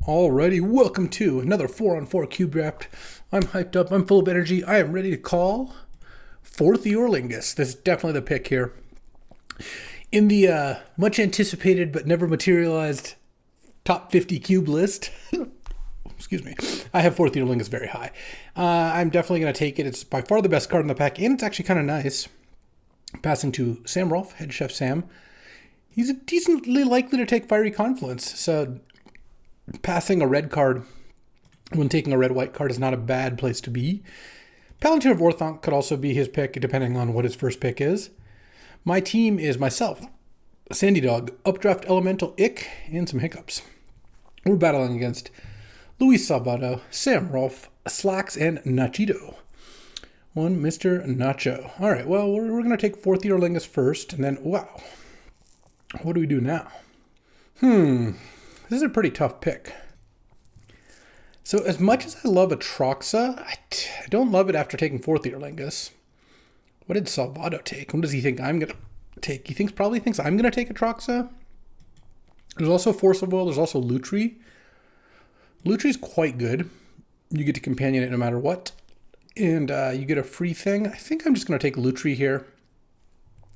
Alrighty, welcome to another 4-on-4 cube draft. I'm hyped up, I'm full of energy, I am ready to call fourth Eorlingus. This is definitely the pick here. In the much anticipated but never materialized top 50 cube list, excuse me, I have fourth Eorlingus very high. I'm definitely going to take it. It's by far the best card in the pack, and it's actually kind of nice. Passing to Sam Rolfe, Head Chef Sam. He's decently likely to take Fiery Confluence, so passing a red card when taking a red-white card is not a bad place to be. Palantir of Orthonc could also be his pick, depending on what his first pick is. My team is myself, Sandy Dog, Updraft Elemental, Ick, and some hiccups. We're battling against Luis Salvato, Sam Rolfe, Slacks, and Nachito. One Mr. Nacho. All right, well, we're going to take fourth Eorlingus first, and then, wow. What do we do now? This is a pretty tough pick. So as much as I love Atroxa, I don't love it after taking fourth Eorlingus. What did Salvato take? What does he think I'm going to take? He probably thinks I'm going to take Atroxa. There's also Force of Will. There's also Lutri. Lutri's quite good. You get to companion it no matter what. And you get a free thing. I think I'm just going to take Lutri here.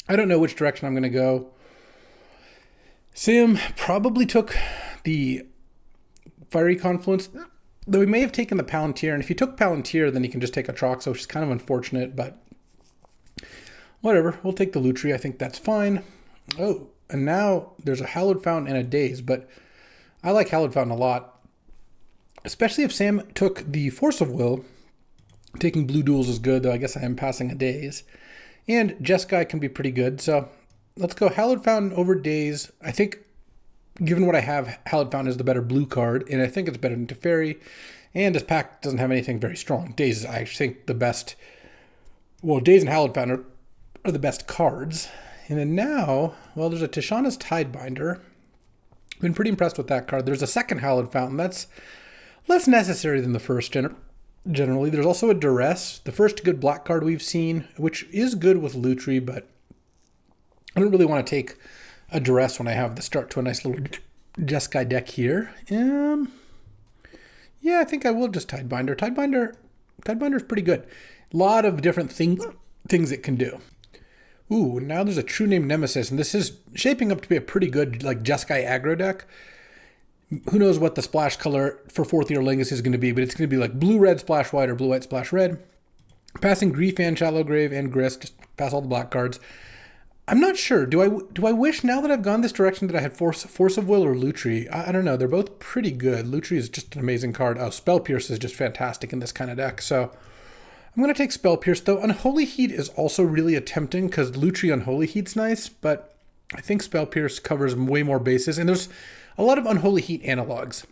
I don't know which direction I'm going to go. Sam probably took the Fiery Confluence, though he may have taken the Palantir. And if he took Palantir, then he can just take Atroxa, which is kind of unfortunate, but whatever. We'll take the Lutri. I think that's fine. Oh, and now there's a Hallowed Fountain and a Daze, but I like Hallowed Fountain a lot, especially if Sam took the Force of Will. Taking Blue Duels is good, though I guess I am passing a Daze. And Jeskai can be pretty good, so let's go Hallowed Fountain over Daze. I think, given what I have, Hallowed Fountain is the better blue card, and I think it's better than Teferi. And this pack doesn't have anything very strong. Daze is, I actually think, the best. Well, Daze and Hallowed Fountain are the best cards. And then now, well, there's a Tishana's Tidebinder. Been pretty impressed with that card. There's a second Hallowed Fountain. That's less necessary than the first, generally. There's also a Duress, the first good black card we've seen, which is good with Lutri, but I don't really want to take a Duress when I have the start to a nice little Jeskai deck here. Yeah, I think I will just Tidebinder. Tidebinder is pretty good. A lot of different things it can do. Ooh, now there's a True Name Nemesis, and this is shaping up to be a pretty good like Jeskai aggro deck. Who knows what the splash color for fourth Eorlingus is going to be, but it's going to be like blue-red splash white or blue-white splash red. Passing Grief and Shallow Grave and Grist, just pass all the black cards. I'm not sure. Do I wish now that I've gone this direction that I had Force of Will or Lutri? I don't know. They're both pretty good. Lutri is just an amazing card. Oh, Spell Pierce is just fantastic in this kind of deck. So I'm going to take Spell Pierce, though. Unholy Heat is also really tempting because Lutri Unholy Heat's nice, but I think Spell Pierce covers way more bases, and there's a lot of Unholy Heat analogs.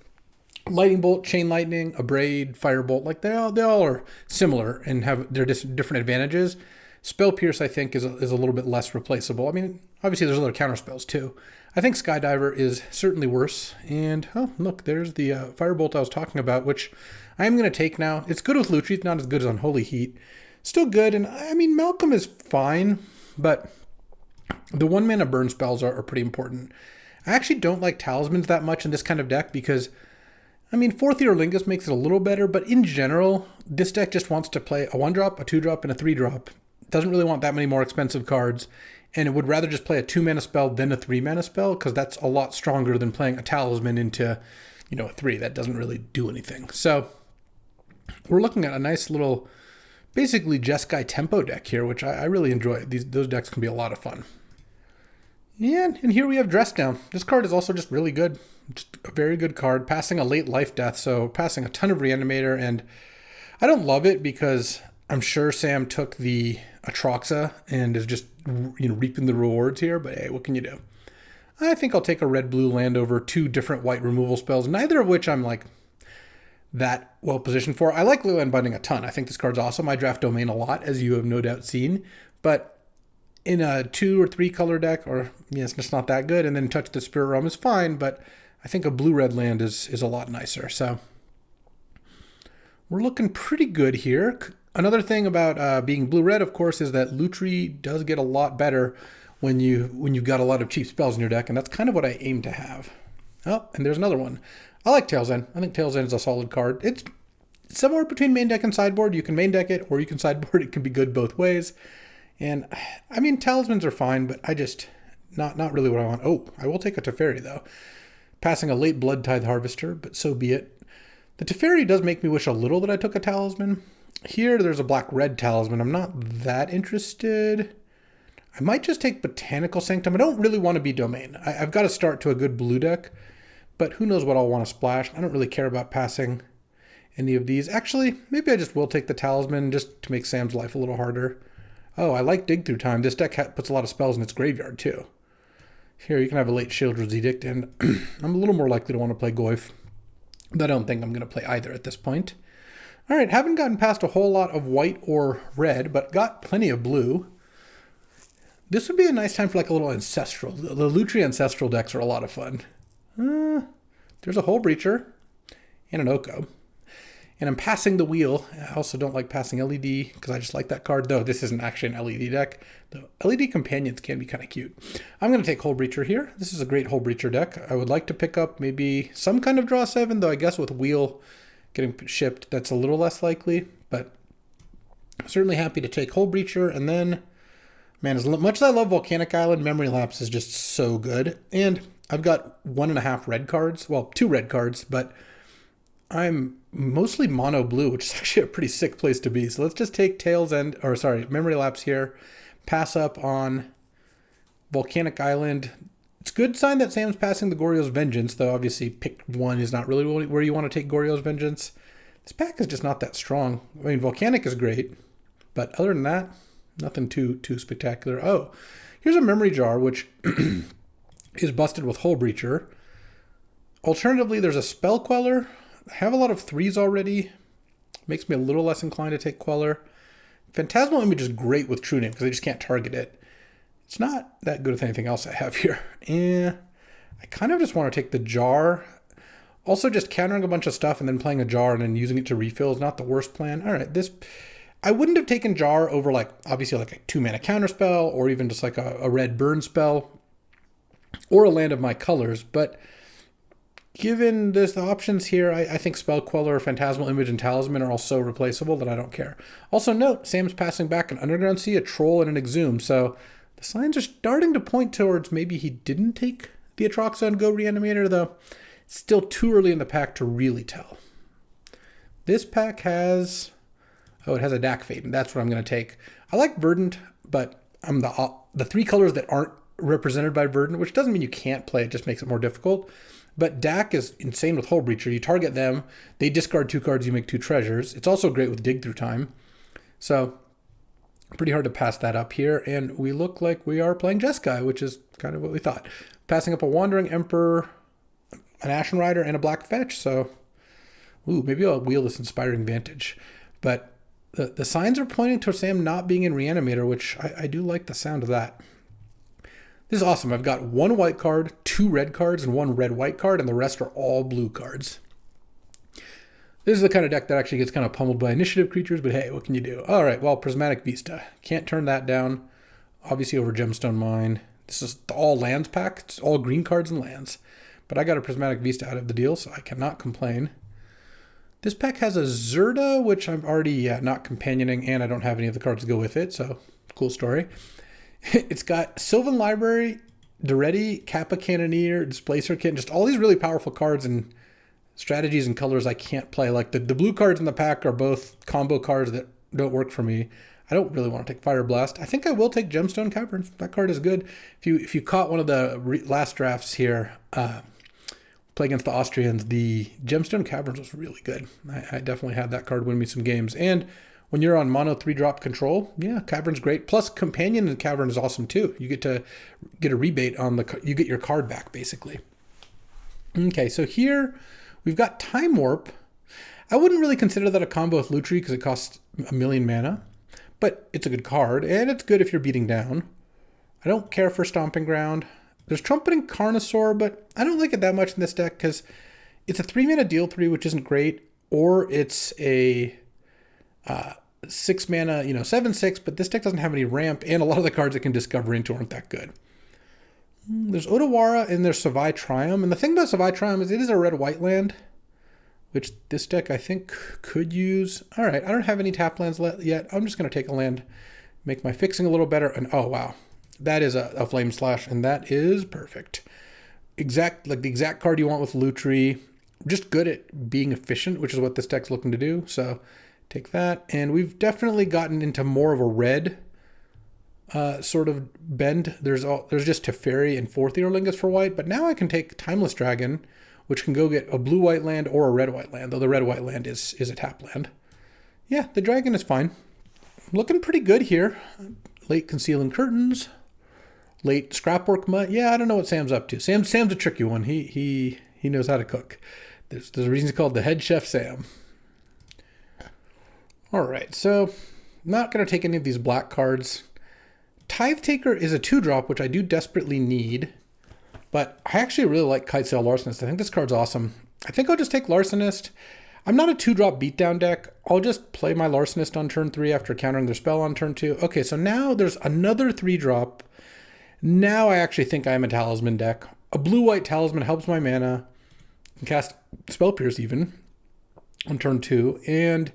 Lightning Bolt, Chain Lightning, Abrade, Firebolt, like they all are similar and have their different advantages. Spell Pierce, I think, is a little bit less replaceable. I mean, obviously there's other counter spells too. I think Skydiver is certainly worse. And, oh, look, there's the Firebolt I was talking about, which I am going to take now. It's good with Lutri. It's not as good as Unholy Heat. Still good, and I mean, Malcolm is fine, but the one-mana burn spells are pretty important. I actually don't like Talismans that much in this kind of deck because, I mean, fourth Eorlingus makes it a little better, but in general, this deck just wants to play a 1-drop, a 2-drop, and a 3-drop. It doesn't really want that many more expensive cards, and it would rather just play a 2-mana spell than a 3-mana spell because that's a lot stronger than playing a Talisman into, a 3. That doesn't really do anything. So we're looking at a nice little, basically Jeskai tempo deck here, which I really enjoy. Those decks can be a lot of fun. Yeah, and here we have Dress Down. This card is also just really good. Just a very good card. Passing a late life death, so passing a ton of Reanimator, and I don't love it because I'm sure Sam took the Atroxa and is just, reaping the rewards here, but hey, what can you do? I think I'll take a red-blue land over 2 different white removal spells, neither of which I'm like that well positioned for. I like Leyline Binding a ton. I think this card's awesome. I draft Domain a lot, as you have no doubt seen, but in a 2 or 3 color deck, or it's just not that good, and then Touch the Spirit Realm is fine, but I think a blue-red land is a lot nicer. So we're looking pretty good here. Another thing about being blue-red, of course, is that Lutri does get a lot better when you've got a lot of cheap spells in your deck, and that's kind of what I aim to have. Oh, and there's another one. I like Tail's End. I think Tail's End is a solid card. It's somewhere between main deck and sideboard. You can main deck it or you can sideboard. It can be good both ways. And I mean, talismans are fine, but I just, not really what I want. Oh, I will take a Teferi though. Passing a late Blood Tithe Harvester, but so be it. The Teferi does make me wish a little that I took a talisman. Here, there's a black-red talisman. I'm not that interested. I might just take Botanical Sanctum. I don't really want to be Domain. I've got to start to a good blue deck, but who knows what I'll want to splash. I don't really care about passing any of these. Actually, maybe I just will take the talisman just to make Sam's life a little harder. Oh, I like Dig Through Time. This deck puts a lot of spells in its graveyard, too. Here, you can have a late Sheoldred's Edict, and I'm a little more likely to want to play Goyf. But I don't think I'm going to play either at this point. All right, haven't gotten past a whole lot of white or red, but got plenty of blue. This would be a nice time for like a little Ancestral. The Lutri Ancestral decks are a lot of fun. There's a Hull Breacher and an Oko. And I'm passing the wheel. I also don't like passing LED because I just like that card, though this isn't actually an LED deck. The LED companions can be kind of cute. I'm going to take Hull Breacher here. This is a great Hull Breacher deck. I would like to pick up maybe some kind of draw 7, though I guess with wheel getting shipped, that's a little less likely. But I'm certainly happy to take Hull Breacher. And then, man, as much as I love Volcanic Island, Memory Lapse is just so good. And I've got 1.5 red cards. Well, 2 red cards, but I'm mostly mono blue, which is actually a pretty sick place to be. So let's just take Memory Lapse here. Pass up on Volcanic Island. It's a good sign that Sam's passing the Goryo's Vengeance, though obviously pick 1 is not really where you want to take Goryo's Vengeance. This pack is just not that strong. I mean, Volcanic is great, but other than that, nothing too spectacular. Oh, here's a Memory Jar, which is busted with Hull Breacher. Alternatively, there's a Spell Queller. I have a lot of 3s already. Makes me a little less inclined to take Queller. Phantasmal Image is great with True Name because I just can't target it. It's not that good with anything else I have here. I kind of just want to take the Jar. Also, just countering a bunch of stuff and then playing a Jar and then using it to refill is not the worst plan. All right, I wouldn't have taken Jar over obviously a 2-mana counterspell or even just like a red burn spell or a land of my colors, but given the options here, I think Spell Queller, Phantasmal Image, and Talisman are all so replaceable that I don't care. Also note, Sam's passing back an Underground Sea, a Troll, and an Exhume, so the signs are starting to point towards maybe he didn't take the Atroxa and Go Reanimator, though it's still too early in the pack to really tell. This pack has... Oh, it has a Dak Fate, and that's what I'm going to take. I like Verdant, but I'm the 3 colors that aren't represented by Verdant, which doesn't mean you can't play, it just makes it more difficult. But Dak is insane with Hull Breacher. You target them, they discard 2 cards, you make 2 treasures. It's also great with Dig Through Time. So, pretty hard to pass that up here. And we look like we are playing Jeskai, which is kind of what we thought. Passing up a Wandering Emperor, an Ashen Rider, and a Black Fetch. So, maybe I'll wheel this Inspiring Vantage. But the signs are pointing to Sam not being in Reanimator, which I do like the sound of that. This is awesome. I've got 1 white card, 2 red cards, and 1 red-white card, and the rest are all blue cards. This is the kind of deck that actually gets kind of pummeled by initiative creatures, but hey, what can you do? All right, well, Prismatic Vista. Can't turn that down. Obviously over Gemstone Mine. This is the all lands pack. It's all green cards and lands. But I got a Prismatic Vista out of the deal, so I cannot complain. This pack has a Zerda, which I'm already not companioning, and I don't have any of the cards to go with it, so cool story. It's got Sylvan Library, Duretti, Kappa Cannoneer, Displacer Kit, just all these really powerful cards and strategies and colors I can't play. Like the blue cards in the pack are both combo cards that don't work for me. I don't really want to take Fire Blast. I think I will take Gemstone Caverns. That card is good. If you caught one of the last drafts here, play against the Austrians, the Gemstone Caverns was really good. I definitely had that card win me some games. And when you're on mono 3-drop control, yeah, Cavern's great. Plus, Companion and Cavern is awesome too. You get to get a rebate on you get your card back, basically. Okay, so here we've got Time Warp. I wouldn't really consider that a combo with Lutri because it costs 1 million mana, but it's a good card, and it's good if you're beating down. I don't care for Stomping Ground. There's Trumpeting Carnosaur, but I don't like it that much in this deck because it's a 3-mana deal 3, which isn't great, or it's a 6 mana, 7/6, but this deck doesn't have any ramp, and a lot of the cards it can discover into aren't that good. There's Otawara and there's Savai Triumph. And the thing about Savai Triumph is it is a red-white land, which this deck I think could use. All right, I don't have any tap lands yet. I'm just going to take a land, make my fixing a little better. And oh, wow. That is a Flame Slash, and that is perfect. Like the exact card you want with Lutri. Just good at being efficient, which is what this deck's looking to do. So take that. And we've definitely gotten into more of a red sort of bend. There's just Teferi and 4th Earlingus for white, but now I can take Timeless Dragon, which can go get a blue-white land or a red-white land, though the red-white land is a tap land. Yeah, the dragon is fine. Looking pretty good here. Late Concealing Curtains. Late Scrapwork Mutt. Yeah, I don't know what Sam's up to. Sam's a tricky one. He knows how to cook. There's a reason he's called the head chef Sam. All right, so I'm not going to take any of these black cards. Tithe Taker is a 2-drop, which I do desperately need. But I actually really like Kitesail Larcenist. I think this card's awesome. I think I'll just take Larcenist. I'm not a 2-drop beatdown deck. I'll just play my Larcenist on turn 3 after countering their spell on turn 2. Okay, so now there's another 3-drop. Now I actually think I'm a Talisman deck. A blue-white Talisman helps my mana. Can cast Spell Pierce even on turn 2. And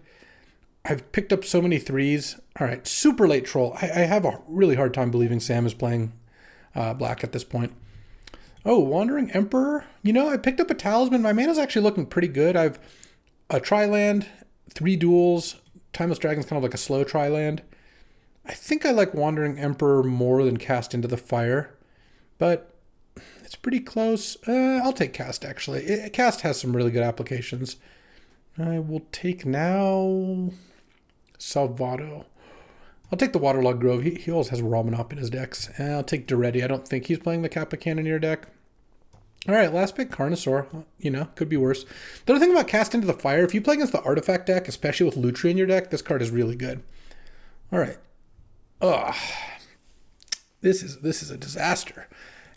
I've picked up so many 3s. All right, super late Troll. I have a really hard time believing Sam is playing black at this point. Oh, Wandering Emperor. You know, I picked up a Talisman. My mana's actually looking pretty good. I've a Tri-land, 3 duels. Timeless Dragon's kind of like a slow Tri-land. I think I like Wandering Emperor more than Cast Into the Fire, but it's pretty close. I'll take Cast, actually. Cast has some really good applications. I will take now Salvado. I'll take the Waterlogged Grove. He always has Ramanop in his decks. And I'll take Duretti. I don't think he's playing the Kappa Cannoneer deck. All right, last pick, Carnosaur. You know, could be worse. The other thing about Cast Into the Fire, if you play against the Artifact deck, especially with Lutri in your deck, this card is really good. All right. Ugh. This is a disaster.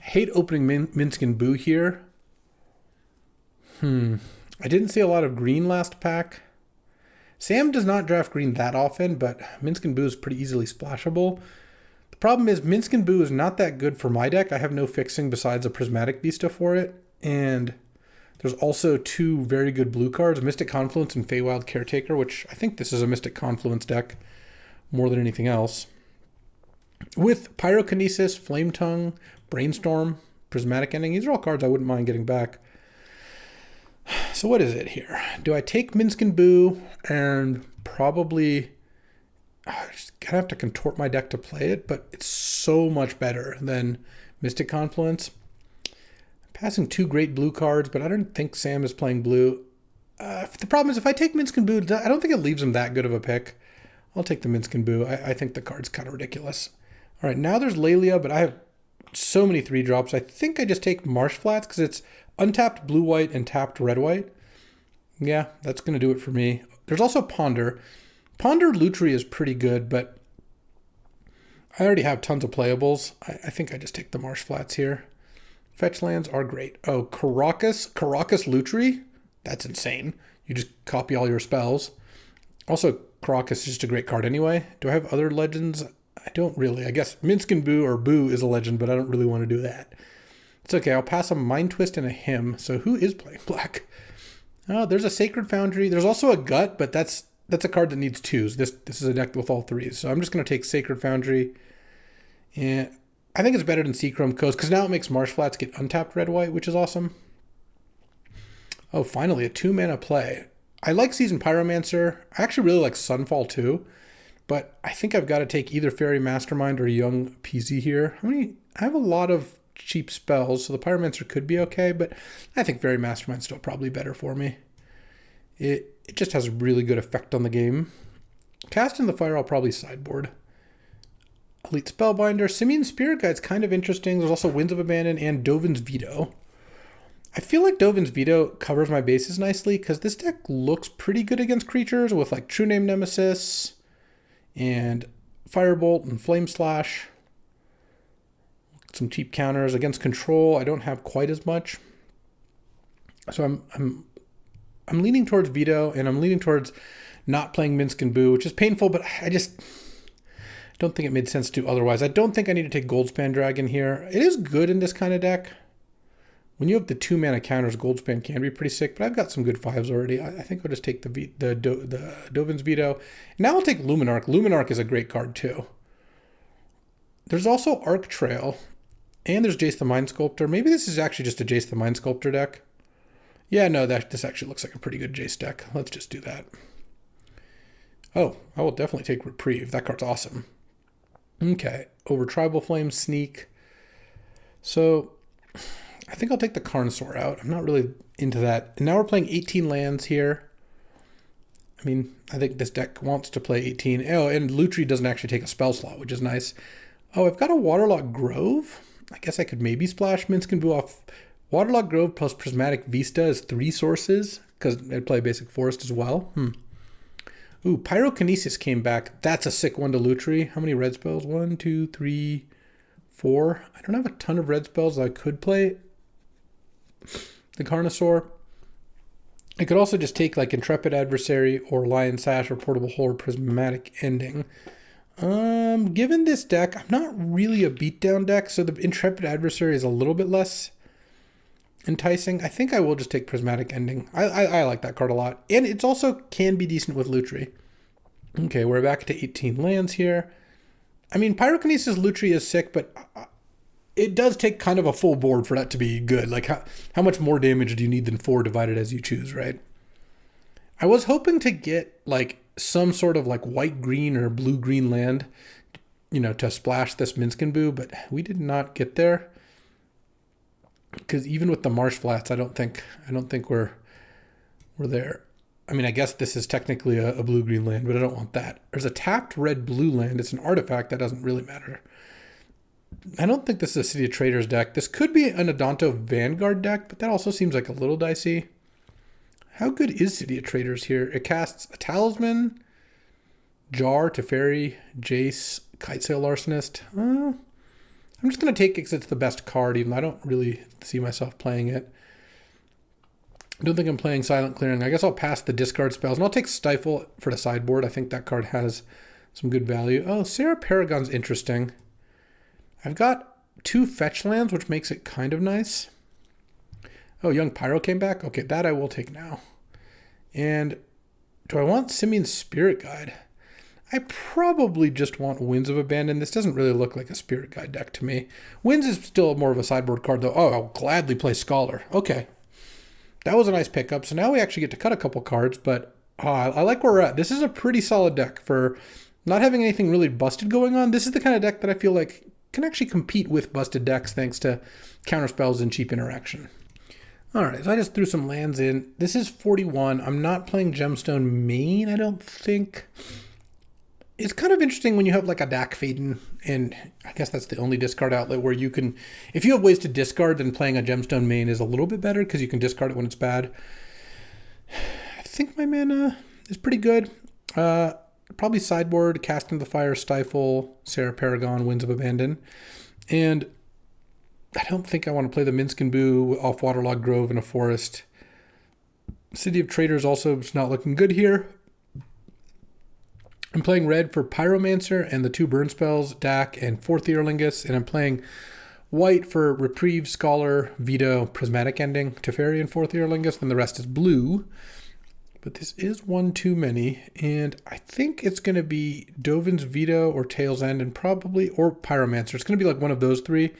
I hate opening Minskin Boo here. I didn't see a lot of green last pack. Sam does not draft green that often, but Minskin Boo is pretty easily splashable. The problem is Minskin Boo is not that good for my deck. I have no fixing besides a Prismatic Vista for it. And there's also 2 very good blue cards, Mystic Confluence and Feywild Caretaker, which I think this is a Mystic Confluence deck more than anything else. With Pyrokinesis, Flame Tongue, Brainstorm, Prismatic Ending, these are all cards I wouldn't mind getting back. So what is it here? Do I take Minskin Boo and probably just gonna have to contort my deck to play it, but it's so much better than Mystic Confluence. I'm passing 2 great blue cards, but I don't think Sam is playing blue. The problem is if I take Minskin Boo, I don't think it leaves him that good of a pick. I'll take the Minskin Boo. I think the card's kind of ridiculous. All right, now there's Lelia, but I have so many 3-drops. I think I just take Marsh Flats because it's untapped blue-white and tapped red-white. Yeah, that's going to do it for me. There's also Ponder. Ponder Lutri is pretty good, but I already have tons of playables. I think I just take the Marsh Flats here. Fetch lands are great. Oh, Caracas Lutri? That's insane. You just copy all your spells. Also, Caracas is just a great card anyway. Do I have other legends? I don't really. I guess Minskin Boo or Boo is a legend, but I don't really want to do that. It's okay. I'll pass a Mind Twist and a Hymn. So who is playing black? Oh, there's a Sacred Foundry. There's also a Gut, but that's a card that needs 2s. This is a deck with all 3s. So I'm just going to take Sacred Foundry. And I think it's better than Seachrome Coast because now it makes Marsh Flats get untapped red-white, which is awesome. Oh, finally, a 2-mana play. I like Seasoned Pyromancer. I actually really like Sunfall too. But I think I've got to take either Fairy Mastermind or Young PZ here. I have a lot of cheap spells, so the Pyromancer could be okay, but I think Fairy Mastermind's still probably better for me. It just has a really good effect on the game. Cast in the Fire, I'll probably sideboard. Elite Spellbinder. Simian Spirit Guide's kind of interesting. There's also Winds of Abandon and Dovin's Veto. I feel like Dovin's Veto covers my bases nicely because this deck looks pretty good against creatures with like True Name Nemesis and Firebolt and Flame Slash. Some cheap counters against control. I don't have quite as much. So I'm leaning towards Veto and I'm leaning towards not playing Minskin Boo, which is painful, but I just Don't think it made sense to otherwise. I don't think I need to take Goldspan Dragon here. It is good in this kind of deck. When you have the 2-mana counters, Goldspan can be pretty sick, but I've got some good 5s already. I think I'll just take the Dovin's Veto. Now I'll take Luminarch. Luminarch is a great card too. There's also Arc Trail, and there's Jace the Mind Sculptor. Maybe this is actually just a Jace the Mind Sculptor deck. Yeah, no, this actually looks like a pretty good Jace deck. Let's just do that. Oh, I will definitely take Reprieve. That card's awesome. Okay, over Tribal Flame, Sneak. So I think I'll take the Carnosaur out. I'm not really into that. And now we're playing 18 lands here. I mean, I think this deck wants to play 18. Oh, and Lutri doesn't actually take a spell slot, which is nice. Oh, I've got a Waterlogged Grove. I guess I could maybe splash Minsc and Boo off. Waterlogged Grove plus Prismatic Vista is 3 sources, because I'd play Basic Forest as well. Ooh, Pyrokinesis came back. That's a sick one to Lutri. How many red spells? 1, 2, 3, 4. I don't have a ton of red spells that I could play the Carnosaur. I could also just take like Intrepid Adversary or Lion Sash or Portable Hole or Prismatic Ending. Given this deck, I'm not really a beatdown deck, so the Intrepid Adversary is a little bit less enticing. I think I will just take Prismatic Ending. I like that card a lot. And it's also can be decent with Lutri. Okay, we're back to 18 lands here. I mean, Pyrokinesis Lutri is sick, but it does take kind of a full board for that to be good. Like, how much more damage do you need than 4 divided as you choose, right? I was hoping to get, like, some sort of, like, white-green or blue-green land, you know, to splash this Minsc and Boo, but we did not get there. Because even with the Marsh Flats, I don't think we're there. I mean, I guess this is technically a blue-green land, but I don't want that. There's a tapped red-blue land. It's an artifact. That doesn't really matter. I don't think this is a City of Traders deck. This could be an Odonto Vanguard deck, but that also seems like a little dicey. How good is City of Traders here? It casts a Talisman, Jar, Teferi, Jace, Kitesail Larcenist. I'm just going to take it because it's the best card, even though I don't really see myself playing it. I don't think I'm playing Silent Clearing. I guess I'll pass the discard spells, and I'll take Stifle for the sideboard. I think that card has some good value. Oh, Sarah Paragon's interesting. I've got 2 fetch lands, which makes it kind of nice. Oh, Young Pyro came back? Okay, that I will take now. And do I want Simian's Spirit Guide? I probably just want Winds of Abandon. This doesn't really look like a Spirit Guide deck to me. Winds is still more of a sideboard card, though. Oh, I'll gladly play Scholar. Okay. That was a nice pickup. So now we actually get to cut a couple cards, but I like where we're at. This is a pretty solid deck for not having anything really busted going on. This is the kind of deck that I feel like can actually compete with busted decks thanks to counterspells and cheap interaction. All right, so I just threw some lands in. This is 41. I'm not playing Gemstone Main, I don't think. It's kind of interesting when you have like a Dak Faden, and I guess that's the only discard outlet where you can, if you have ways to discard, then playing a Gemstone Main is a little bit better because you can discard it when it's bad. I think my mana is pretty good. Probably sideboard, Cast into the Fire, Stifle, Sarah Paragon, Winds of Abandon. And I don't think I want to play the Minsc and Boo off Waterlogged Grove in a forest. City of Traders also is not looking good here. I'm playing red for Pyromancer and the 2 burn spells, Dak and 4th Earlingus, and I'm playing white for Reprieve, Scholar, Veto, Prismatic Ending, Teferi and 4th Earlingus, then the rest is blue. But this is one too many, and I think it's going to be Dovin's Veto or Tail's End and probably, or Pyromancer. It's going to be like one of those 3.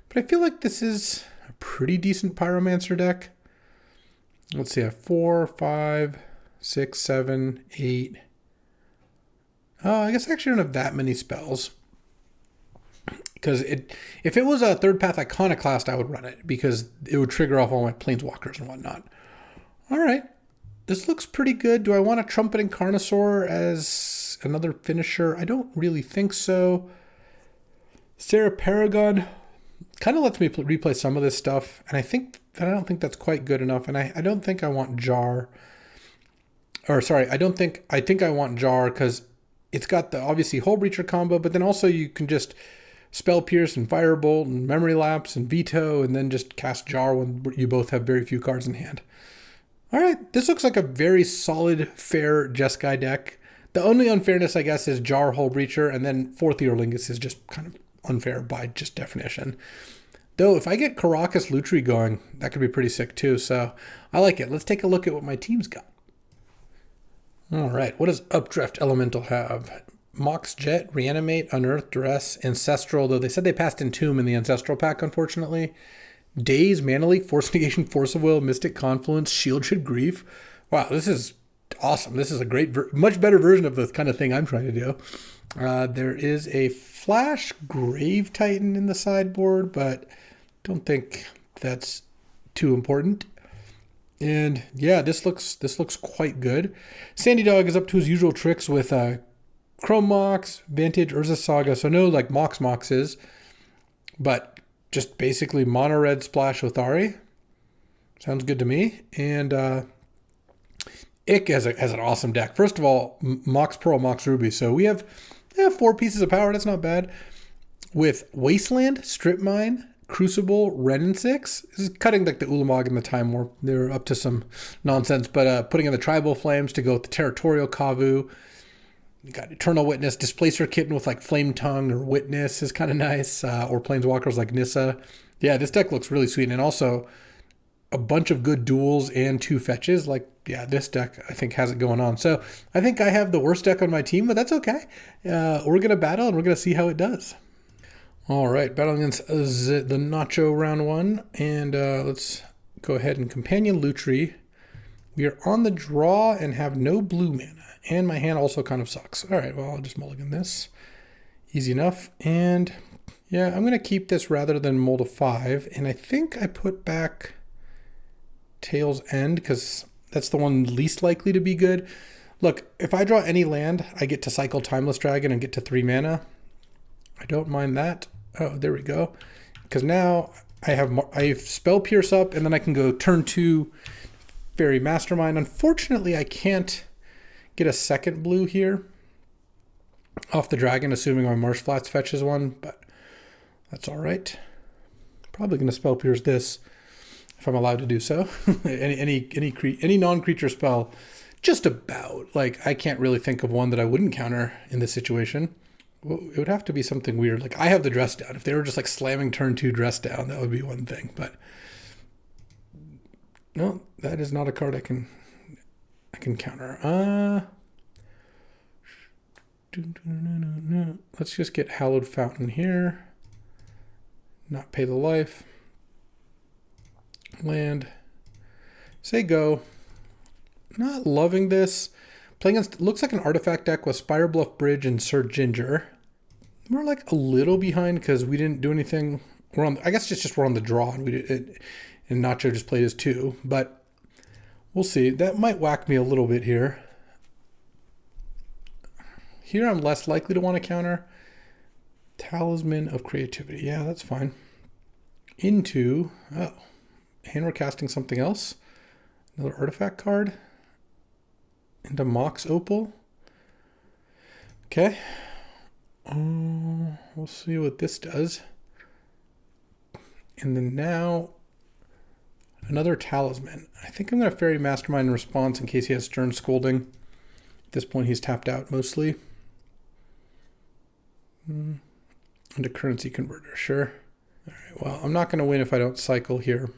But I feel like this is a pretty decent Pyromancer deck. Let's see, I have 4, 5, 6, 7, 8. Oh, I guess I actually don't have that many spells. Because if it was a Third Path Iconoclast, I would run it. Because it would trigger off all my Planeswalkers and whatnot. All right. This looks pretty good. Do I want a Trumpeting Carnosaur as another finisher? I don't really think so. Sarah Paragon kind of lets me replay some of this stuff. And I don't think that's quite good enough. And I don't think I want Jar. Or sorry, I think I want Jar because it's got the obviously Hull Breacher combo, but then also you can just Spell Pierce and Firebolt and Memory Lapse and Veto and then just cast Jar when you both have very few cards in hand. All right, this looks like a very solid, fair Jeskai deck. The only unfairness, I guess, is Jar Hole Breacher, and then fourth Eorlingus is just kind of unfair by just definition. Though, if I get Caracas Lutri going, that could be pretty sick too, so I like it. Let's take a look at what my team's got. All right, what does Updraft Elemental have? Mox Jet, Reanimate, Unearth, Duress, Ancestral, though they said they passed Entomb in the Ancestral pack, unfortunately. Daze, Mana Leak, Force Negation, Force of Will, Mystic Confluence, Shieldred Grief. Wow, this is awesome. This is a great, much better version of the kind of thing I'm trying to do. There is a Flash Grave Titan in the sideboard, but don't think that's too important. And yeah, this looks quite good. Sandy Dog is up to his usual tricks with Chrome Mox, Vintage, Urza Saga. So no like Moxes, but just basically mono red splash Othari. Sounds good to me. And Ick has an awesome deck. First of all, Mox Pearl, Mox Ruby. So we have 4 pieces of power. That's not bad. With Wasteland, Strip Mine, Crucible, Renin 6. This is cutting like the Ulamog and the Time Warp. They're up to some nonsense, but putting in the Tribal Flames to go with the Territorial Kavu. You got Eternal Witness, Displacer Kitten with like Flame Tongue or Witness is kind of nice, or Planeswalkers like Nissa. Yeah, this deck looks really sweet, and also a bunch of good duels and 2 fetches. Like, yeah, this deck I think has it going on. So I think I have the worst deck on my team, but that's okay. We're gonna battle and we're gonna see how it does. All right, battling against the Nacho round 1, and let's go ahead and Companion Lutri. We are on the draw and have no blue mana, and my hand also kind of sucks. All right, well, I'll just mulligan this. Easy enough, and yeah, I'm going to keep this rather than mold a 5, and I think I put back Tail's End because that's the one least likely to be good. Look, if I draw any land, I get to cycle Timeless Dragon and get to 3 mana. I don't mind that. Oh, there we go. Because now I have Spell Pierce up, and then I can go turn 2 Fairy Mastermind. Unfortunately, I can't get a second blue here off the dragon, assuming my Marsh Flats fetches one, but that's all right. Probably going to Spell Pierce this if I'm allowed to do so. any non-creature spell, just about. Like, I can't really think of one that I wouldn't counter in this situation. Well, it would have to be something weird. Like, I have the Dress Down. If they were just like slamming turn 2 Dress Down, that would be one thing. But no, that is not a card I can counter. Let's just get Hallowed Fountain here. Not pay the life. Land. Say go. Not loving this. Playing against, looks like an artifact deck with Spire Bluff Bridge and Sir Ginger. We're like a little behind because we didn't do anything. I guess it's just we're on the draw and and Nacho just played his 2, but we'll see. That might whack me a little bit here. Here I'm less likely to want to counter. Talisman of Creativity. Yeah, that's fine. And we're casting something else. Another artifact card. Into Mox Opal. Okay. We'll see what this does. And then now, another Talisman. I think I'm going to Fairy Mastermind in response in case he has Stern Scolding. At this point, he's tapped out mostly. And a Currency Converter, sure. All right, well, I'm not going to win if I don't cycle here.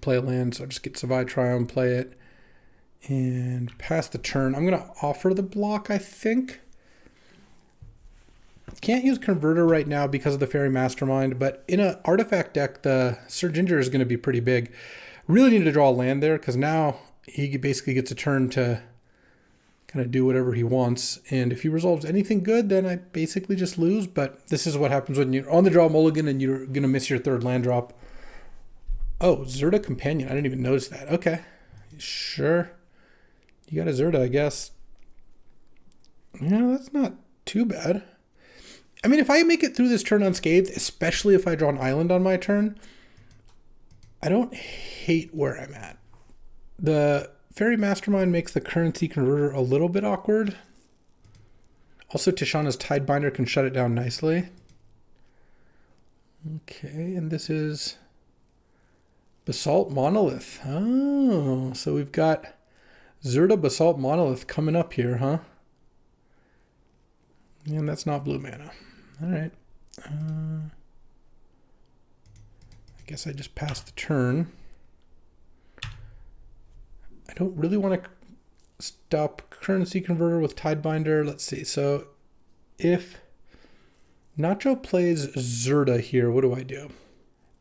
Play a land, so I'll just get Savai Triumph, play it. And pass the turn. I'm going to offer the block, I think. Can't use Converter right now because of the Fairy Mastermind, but in an artifact deck, the Sir Ginger is going to be pretty big. Really need to draw a land there because now he basically gets a turn to kind of do whatever he wants. And if he resolves anything good, then I basically just lose. But this is what happens when you're on the draw mulligan and you're going to miss your 3rd land drop. Oh, Zerda Companion. I didn't even notice that. Okay. Sure. You got a Zerda, I guess. Yeah, that's not too bad. I mean, if I make it through this turn unscathed, especially if I draw an island on my turn, I don't hate where I'm at. The Fairy Mastermind makes the Currency Converter a little bit awkward. Also, Tishana's Tidebinder can shut it down nicely. Okay, and this is Basalt Monolith. Oh, so we've got Zerda Basalt Monolith coming up here, huh? And that's not blue mana. All right. I guess I just passed the turn. I don't really want to stop currency converter with Tidebinder. Let's see. So if Nacho plays Zerda here, what do I do?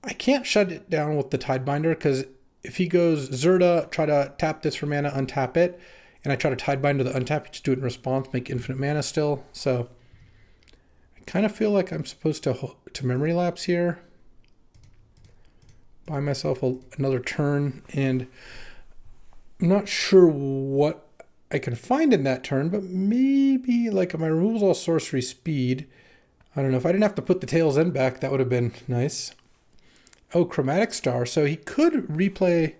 I can't shut it down with the Tidebinder because if he goes Zerda, try to tap this for mana, untap it, and I try to Tidebinder the untap, you just do it in response, make infinite mana still. So I kind of feel like I'm supposed to memory lapse here, buy myself another turn, and I'm not sure what I can find in that turn, but maybe like my removal's all sorcery speed. I don't know. If I didn't have to put the Tails End back, that would have been nice. Oh, Chromatic Star. So he could replay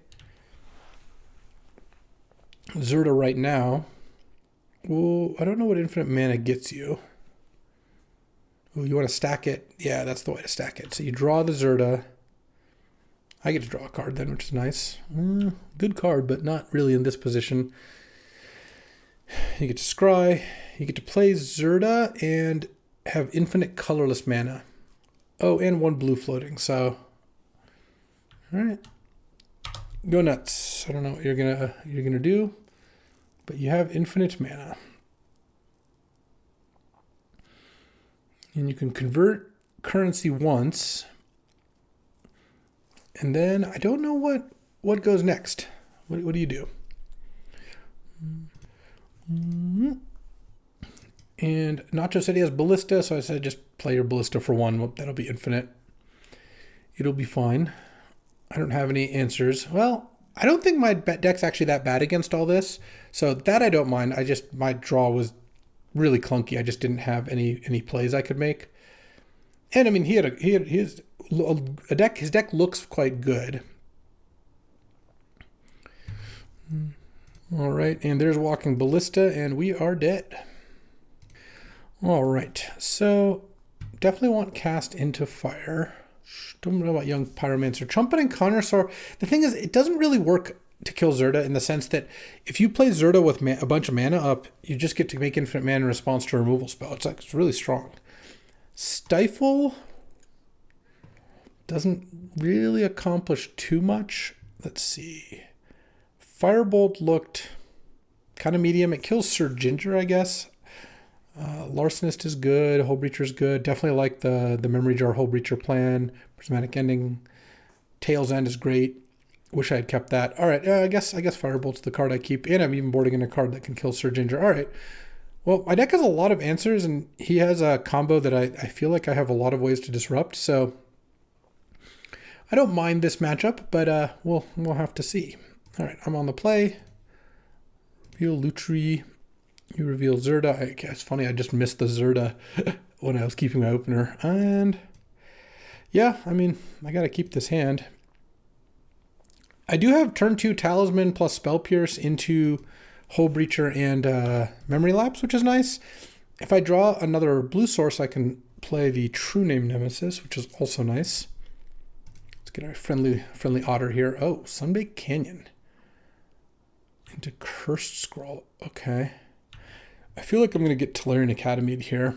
Zerda right now. Well, I don't know what infinite mana gets you. Oh, you want to stack it? Yeah, that's the way to stack it. So you draw the Zerda. I get to draw a card then, which is nice. Good card, but not really in this position. You get to scry. You get to play Zerda and have infinite colorless mana. Oh, and 1 blue floating. So, all right, go nuts. I don't know what you're gonna do, but you have infinite mana, and you can convert currency once. And then I don't know what goes next. What do you do? And Nacho said he has Ballista, so I said just play your Ballista for 1. Well, that'll be infinite. It'll be fine. I don't have any answers. Well, I don't think my deck's actually that bad against all this, so that I don't mind. My draw was really clunky. I just didn't have any plays I could make. And I mean, his deck. His deck looks quite good. All right, and there's Walking Ballista, and we are dead. All right, so definitely want Cast into Fire. Don't know about Young Pyromancer. Trumpet and Connoisseur. The thing is, it doesn't really work to kill Zerda in the sense that if you play Zerda with a bunch of mana up, you just get to make infinite mana in response to a removal spell. It's really strong. Stifle doesn't really accomplish too much. Let's see. Firebolt looked kind of medium. It kills Sir Ginger, I guess. Larcenist is good. Hole Breacher is good. Definitely like the Memory Jar Hole Breacher plan. Prismatic Ending. Tails End is great. Wish I had kept that. All right, I guess Firebolt's the card I keep. And I'm even boarding in a card that can kill Sir Ginger. All right. Well, my deck has a lot of answers, and he has a combo that I feel like I have a lot of ways to disrupt. So I don't mind this matchup, but we'll have to see. All right, I'm on the play. Reveal Lutri. You reveal Zerda. It's funny, I just missed the Zerda when I was keeping my opener. And yeah, I mean, I got to keep this hand. I do have turn 2 Talisman plus Spell Pierce into Hole Breacher and Memory Lapse, which is nice. If I draw another blue source, I can play the True Name Nemesis, which is also nice. Let's get our friendly otter here. Oh, Sunbaked Canyon. Into Cursed Scroll. Okay. I feel like I'm going to get Tolarian Academy here.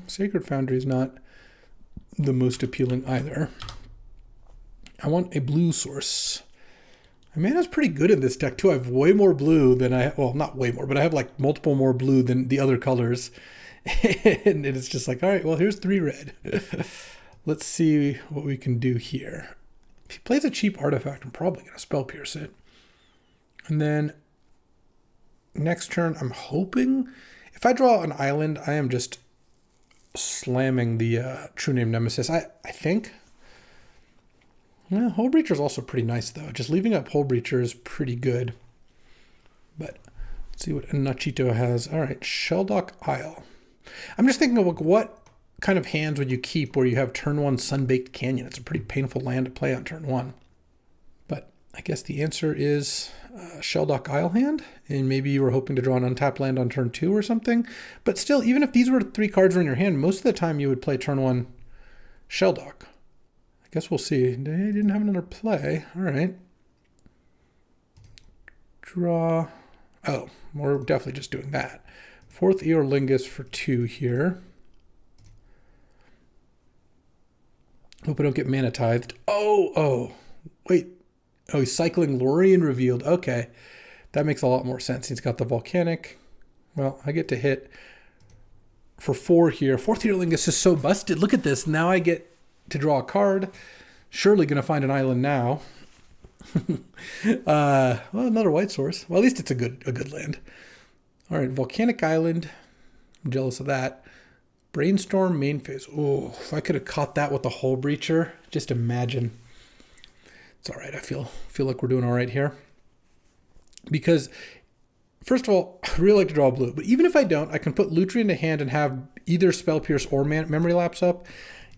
Sacred Foundry is not the most appealing either. I want a blue source. My mana's pretty good in this deck too. I have way more blue than well, not way more, but I have like multiple more blue than the other colors. And it's just like, all right, well, here's 3 red. Let's see what we can do here. If he plays a cheap artifact, I'm probably going to Spell Pierce it. And then next turn, I'm hoping, if I draw an island, I am just slamming the True Name Nemesis. I think. Yeah, Hole Breacher is also pretty nice, though. Just leaving up Hole Breacher is pretty good. But let's see what Nachito has. All right, Shelldock Isle. I'm just thinking of what kind of hands would you keep where you have turn 1 Sunbaked Canyon. It's a pretty painful land to play on turn 1. But I guess the answer is Shelldock Isle hand, and maybe you were hoping to draw an untapped land on turn 2 or something. But still, even if these were 3 cards were in your hand, most of the time you would play turn 1 Shelldock. I guess we'll see. They didn't have another play. All right. Draw. Oh, we're definitely just doing that. 4th Eorlingus for 2 here. Hope I don't get mana tithed. Oh, wait. Oh, he's cycling Lorien Revealed. Okay, that makes a lot more sense. He's got the Volcanic. Well, I get to hit for 4 here. 4th Eorlingus is so busted. Look at this. Now I get to draw a card. Surely going to find an island now. Well, another white source. Well, at least it's a good land. All right, Volcanic Island. I'm jealous of that. Brainstorm main phase. Oh, if I could have caught that with the Hull Breacher, just imagine. It's all right. I feel like we're doing all right here. Because, first of all, I really like to draw blue. But even if I don't, I can put Lutri into hand and have either Spell Pierce or Memory Lapse up.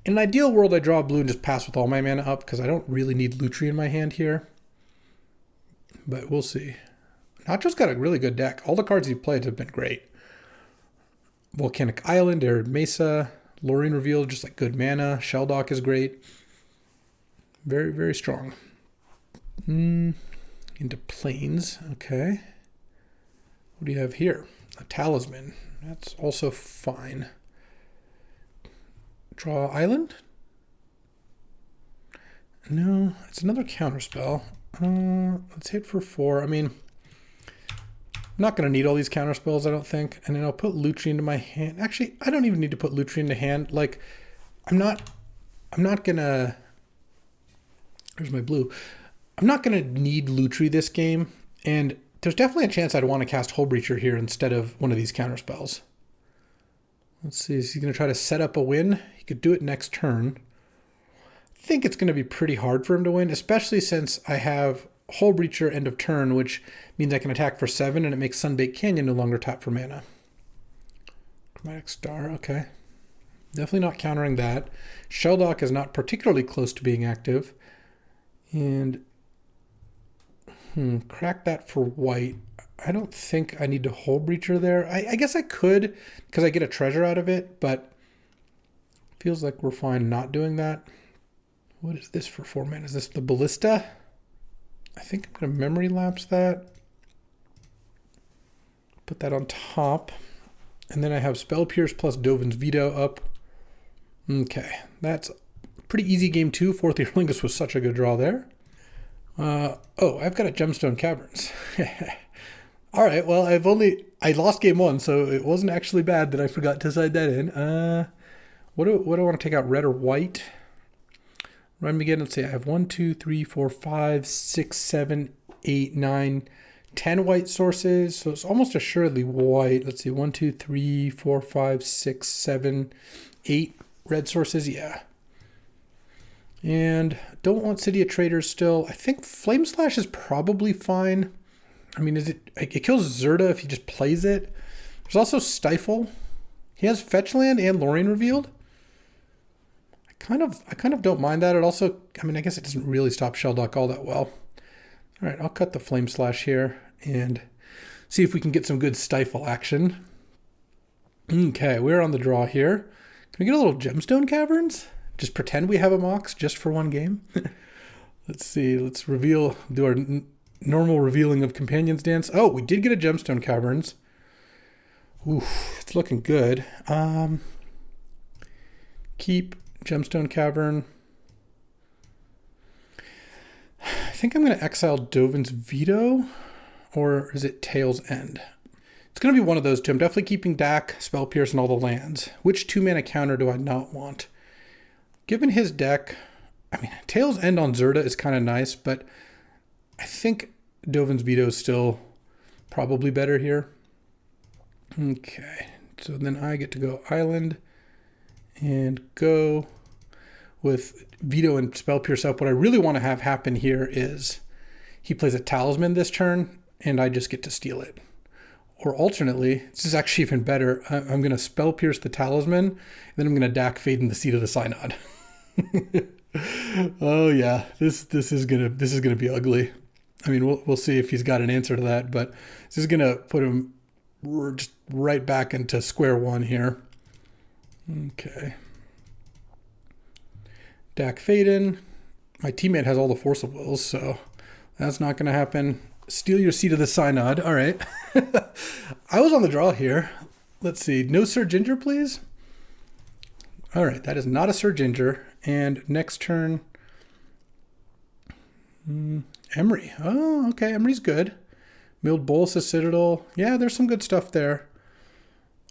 In an ideal world, I draw blue and just pass with all my mana up because I don't really need Lutri in my hand here. But we'll see. Nacho's got a really good deck. All the cards he played have been great. Volcanic Island, Arid Mesa, Lorien Revealed, just like good mana. Shelldock is great. Very, very strong. Into Plains. Okay. What do you have here? A Talisman. That's also fine. Draw Island? No, it's another counterspell. Let's hit for 4. I mean, I'm not going to need all these counterspells, I don't think. And then I'll put Lutri into my hand. Actually, I don't even need to put Lutri into hand. Like, I'm not going to... There's my blue. I'm not going to need Lutri this game. And there's definitely a chance I'd want to cast Hull Breacher here instead of one of these counterspells. Let's see, is he going to try to set up a win? He could do it next turn. I think it's going to be pretty hard for him to win, especially since I have Hull Breacher end of turn, which means I can attack for 7, and it makes Sunbaked Canyon no longer tap for mana. Chromatic Star, okay. Definitely not countering that. Shelldock is not particularly close to being active. And crack that for white. I don't think I need to Hull Breacher there. I guess I could because I get a treasure out of it, but feels like we're fine not doing that. What is this for 4 mana? Is this the Ballista? I think I'm going to Memory Lapse that. Put that on top. And then I have Spell Pierce plus Dovin's Veto up. Okay, that's a pretty easy game too. 4th Eorlingus was such a good draw there. Oh, I've got a Gemstone Caverns. All right, well, I lost game 1, so it wasn't actually bad that I forgot to side that in. What do I want to take out, red or white? Run begin. Let's see. I have 1, 2, 3, 4, 5, 6, 7, 8, 9, 10 white sources. So it's almost assuredly white. Let's see. 1, 2, 3, 4, 5, 6, 7, 8 red sources. Yeah. And don't want City of Traders still. I think Flame Slash is probably fine. I mean, it kills Zerda if he just plays it. There's also Stifle. He has Fetch Land and Lorien Revealed. I kind of don't mind that. It also, I mean, I guess it doesn't really stop Shelldock all that well. All right, I'll cut the Flame Slash here and see if we can get some good Stifle action. Okay, we're on the draw here. Can we get a little Gemstone Caverns? Just pretend we have a Mox just for one game. Let's see. Let's do our normal revealing of Companion's Dance. Oh, we did get a Gemstone Caverns. Ooh, it's looking good. Keep Gemstone Cavern. I think I'm going to exile Dovin's Veto, or is it Tail's End? It's going to be one of those two. I'm definitely keeping Dak, Spell Pierce, and all the lands. Which 2-mana counter do I not want? Given his deck, I mean, Tail's End on Zerda is kind of nice, but I think Dovin's Veto is still probably better here. Okay, so then I get to go Island and go with Veto and Spell Pierce up. What I really want to have happen here is he plays a Talisman this turn, and I just get to steal it. Or alternately, this is actually even better. I'm going to Spell Pierce the Talisman, and then I'm going to Dak Fade in the Seat of the Synod. Oh yeah, this is gonna be ugly. I mean, we'll see if he's got an answer to that, but this is gonna put him just right back into square one here. Okay. Dak Faden. My teammate has all the Force of Wills, so that's not going to happen. Steal your seat of the synod. All right. I was on the draw here. Let's see. No Sir Ginger, please. All right. That is not a Sir Ginger. And next turn, Emery. Oh, okay. Emery's good. Milled Bolus, Citadel. Yeah, there's some good stuff there.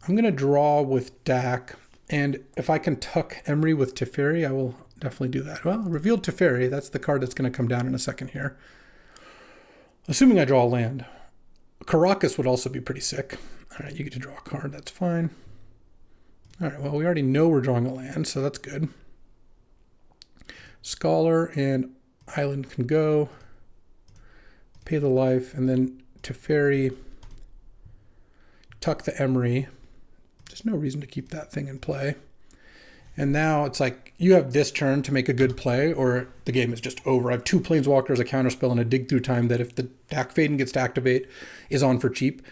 I'm going to draw with Dak. And if I can tuck Emery with Teferi, I will definitely do that. Well, revealed Teferi. That's the card that's going to come down in a second here. Assuming I draw a land. Caracas would also be pretty sick. All right, you get to draw a card. That's fine. All right, well, we already know we're drawing a land, so that's good. Scholar and Island can go. Pay the life, and then Teferi. Tuck the Emery. There's no reason to keep that thing in play. And now it's like you have this turn to make a good play, or the game is just over. I have 2 Planeswalkers, a Counterspell, and a Dig Through Time that if the Dak Faden gets to activate is on for cheap.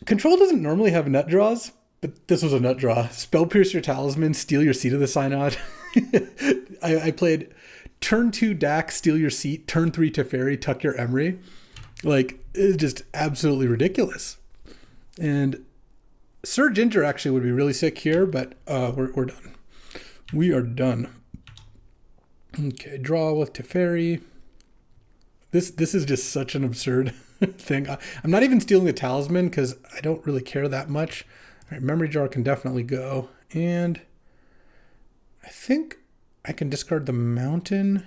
Control doesn't normally have nut draws, but this was a nut draw. Spell Pierce your Talisman, steal your seat of the Synod. I played turn 2 Dak, steal your seat, turn 3 Teferi, tuck your Emery. Like, it's just absolutely ridiculous. And Sir Ginger actually would be really sick here, but we're done. We are done. Okay, draw with Teferi. This is just such an absurd thing. I'm not even stealing the Talisman because I don't really care that much. All right, Memory Jar can definitely go. And I think I can discard the Mountain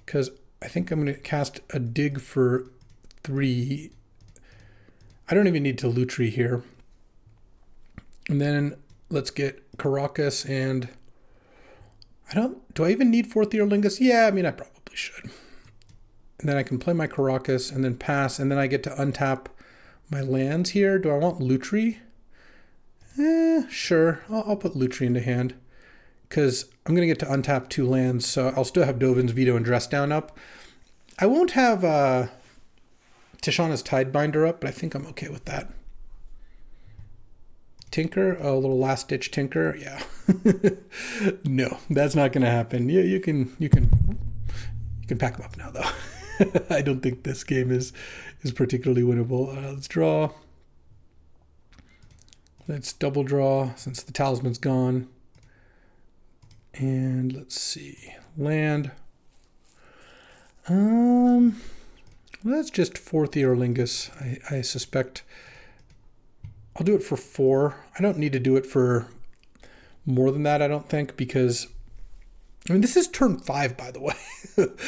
because I think I'm going to cast a Dig for 3. I don't even need to Lutri here. And then let's get Caracas and do I even need 4th Eorlingus? Yeah, I mean, I probably should. And then I can play my Caracas and then pass, and then I get to untap my lands here. Do I want Lutri? Sure. I'll put Lutri into hand because I'm going to get to untap 2 lands, so I'll still have Dovin's Veto and Dress Down up. I won't have Tishana's Tidebinder up, but I think I'm okay with that. Tinker, a little last-ditch Tinker, yeah. No, that's not going to happen. You can pack them up now, though. I don't think this game is particularly winnable. Let's draw. Let's double draw since the Talisman's gone. And let's see, land. That's just 4th Eorlingus. I suspect I'll do it for 4. I don't need to do it for more than that, I don't think, because I mean, this is turn 5, by the way,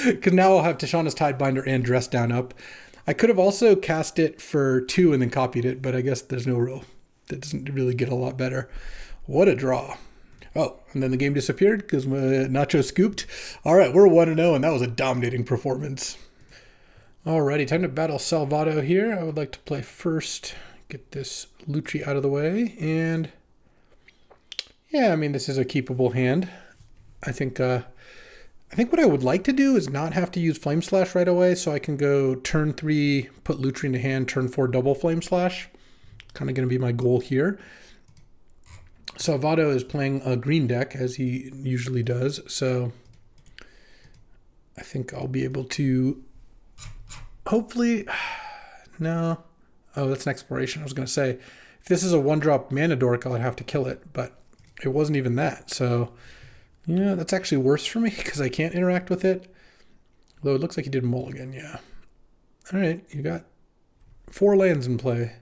because now I'll have Tishana's Tidebinder and Dress Down up. I could have also cast it for 2 and then copied it, but I guess there's no real, that doesn't really get a lot better. What a draw. Oh, and then the game disappeared because Nacho scooped. All right, we're 1-0, and that was a dominating performance. Alrighty, time to battle Salvato here. I would like to play first, get this Lutri out of the way, and yeah, I mean, this is a keepable hand. I think what I would like to do is not have to use Flame Slash right away, so I can go turn 3, put Lutri into hand, turn 4, double Flame Slash. Kind of going to be my goal here. Salvato is playing a green deck, as he usually does, so I think I'll be able to hopefully... No. Oh, that's an exploration. I was going to say, if this is a 1-drop mana dork, I'll have to kill it, but it wasn't even that, so... Yeah, that's actually worse for me because I can't interact with it. Although it looks like he did mulligan, yeah. All right, you got 4 lands in play.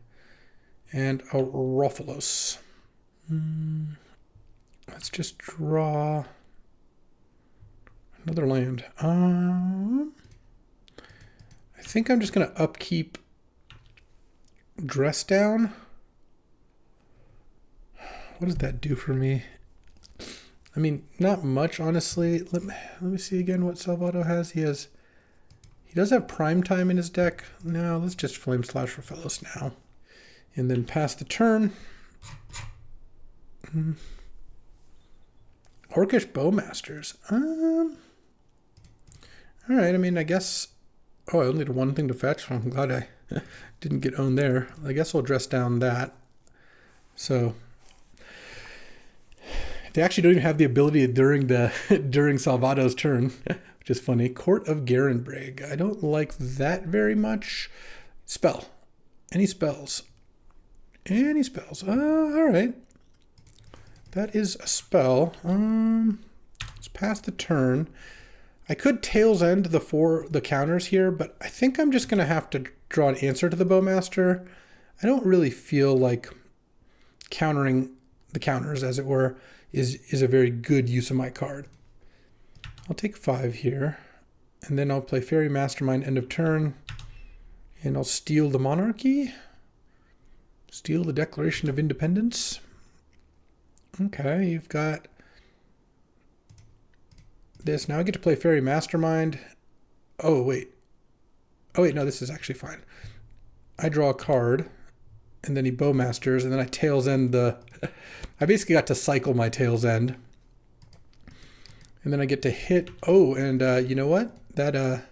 And a Rofelos. Let's just draw another land. I think I'm just going to upkeep Dress Down. What does that do for me? I mean, not much, honestly. Let me see again what Salvato has. He does have Prime Time in his deck. No, let's just Flame Slash for Fellows now. And then pass the turn. Orcish Bowmasters. All right, I mean, I guess... Oh, I only had one thing to fetch. I'm glad I didn't get owned there. I guess I'll dress down that. So... They actually don't even have the ability during during Salvato's turn, which is funny. Court of Garenbrig. I don't like that very much. Spell. Any spells? Any spells? All right. That is a spell. Let's pass the turn. I could Tail's End the counters here, but I think I'm just going to have to draw an answer to the Bowmaster. I don't really feel like countering the counters, as it were, is a very good use of my card. I'll take 5 here, and then I'll play Fairy Mastermind end of turn, and I'll steal the Monarchy, steal the Declaration of Independence. Okay, you've got this. Now I get to play Fairy Mastermind. Oh, wait. Oh, wait, no, this is actually fine. I draw a card, and then he Bowmasters, and then I Tail's End the... I basically got to cycle my Tail's End. And then I get to hit... Oh, and you know what? That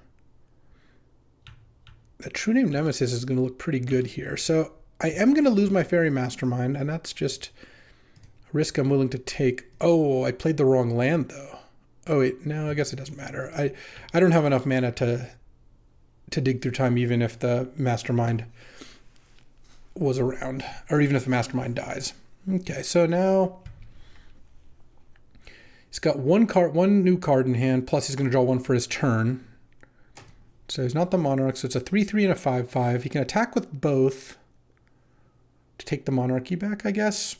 True Name Nemesis is going to look pretty good here. So I am going to lose my Fairy Mastermind, and that's just a risk I'm willing to take. Oh, I played the wrong land, though. Oh, wait, no, I guess it doesn't matter. I don't have enough mana to dig through time, even if the Mastermind was around, or even if the Mastermind dies. Okay, so now he's got one new card in hand, plus he's going to draw one for his turn. So he's not the Monarch, so it's a 3/3 and a 5/5. He can attack with both to take the Monarchy back, I guess.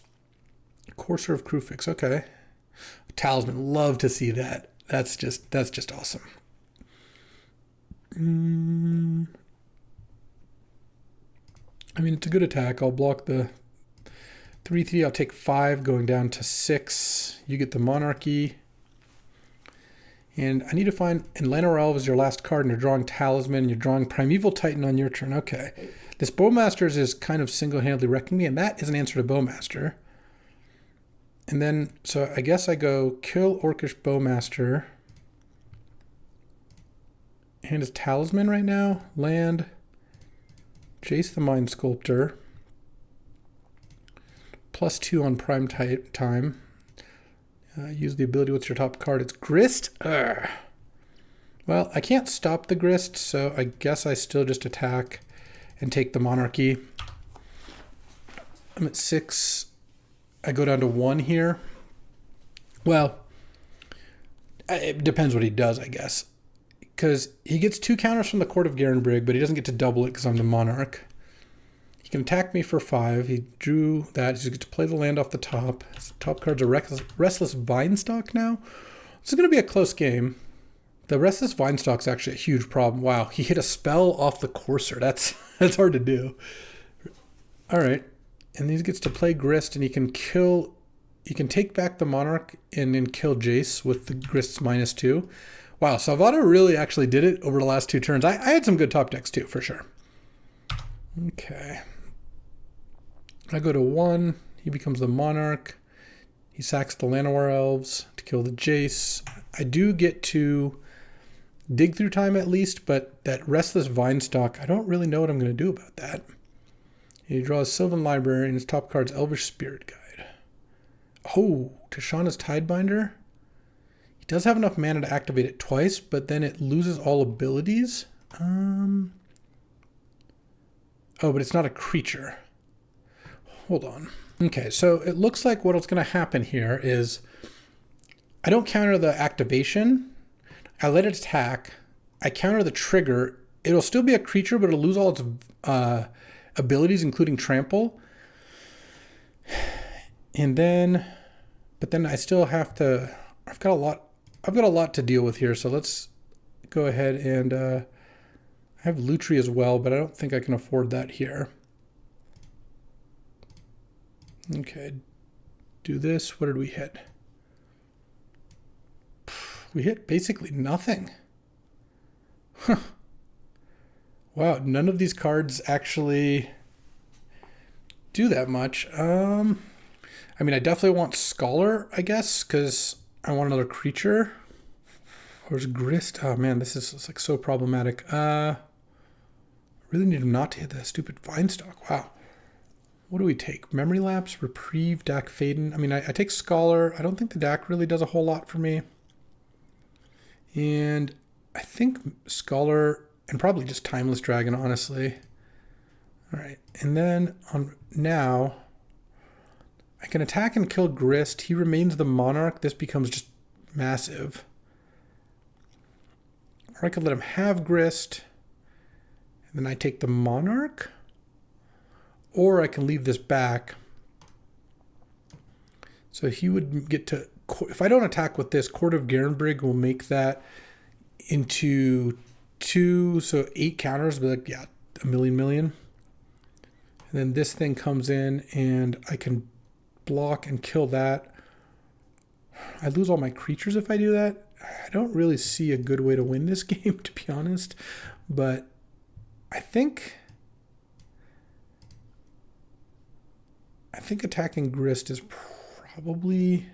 Courser of Crufix, okay. Talisman, love to see that. That's just awesome. I mean, it's a good attack. I'll block the 3/3. I'll take 5, going down to 6. You get the Monarchy. And I need to find... And Llanowar Elves is your last card, and you're drawing Talisman. You're drawing Primeval Titan on your turn. Okay. This Bowmasters is kind of single-handedly wrecking me, and that is an answer to Bowmaster. And then, so I guess I go kill Orcish Bowmaster. And his Talisman right now. Land. Jace the Mind Sculptor. +2 on prime time. Use the ability. What's your top card? It's Grist. Ugh. Well, I can't stop the Grist, so I guess I still just attack and take the Monarchy. I'm at 6. I go down to 1 here. Well, it depends what he does, I guess. Because he gets 2 counters from the Court of Garenbrig, but he doesn't get to double it because I'm the Monarch. He can attack me for 5. He drew that. He gets to play the land off the top. His top card's a Restless Vinestock now. This is going to be a close game. The Restless Vinestock's actually a huge problem. Wow, he hit a spell off the Courser. That's hard to do. All right. And he gets to play Grist, and he can take back the Monarch and then kill Jace with the Grist's -2. Wow, Salvato really actually did it over the last 2 turns. I had some good top decks too, for sure. Okay. I go to 1. He becomes the Monarch. He sacks the Llanowar Elves to kill the Jace. I do get to dig through time at least, but that Restless Vinestock, I don't really know what I'm going to do about that. He draws Sylvan Library, and his top card's Elvish Spirit Guide. Oh, Tishana's Tidebinder. He does have enough mana to activate it twice, but then it loses all abilities. Oh, but it's not a creature. Hold on. Okay, so it looks like what's going to happen here is I don't counter the activation. I let it attack. I counter the trigger. It'll still be a creature, but it'll lose all its abilities, including trample. And then, but then I still have to, I've got a lot to deal with here. So let's go ahead and, I have Lutri as well, but I don't think I can afford that here. Okay. Do this. What did we hit? We hit basically nothing. Huh. Wow, none of these cards actually do that much. I mean, I definitely want Scholar, I guess, because I want another creature. Where's Grist? Oh man, this is like so problematic. Really need him not to hit that stupid Vinestock. Wow. What do we take? Memory Lapse, Reprieve, Dak Faden. I mean, I take Scholar. I don't think the Dak really does a whole lot for me. And I think Scholar and probably just Timeless Dragon, honestly. All right. And then on now, I can attack and kill Grist. He remains the Monarch. This becomes just massive. Or I could let him have Grist. And then I take the Monarch. Or I can leave this back. So he would get to... If I don't attack with this, Court of Garenbrig will make that into 2, so 8 counters. But like, yeah, a million. And then this thing comes in and I can block and kill that. I lose all my creatures if I do that. I don't really see a good way to win this game, to be honest. But I think attacking Grist is probably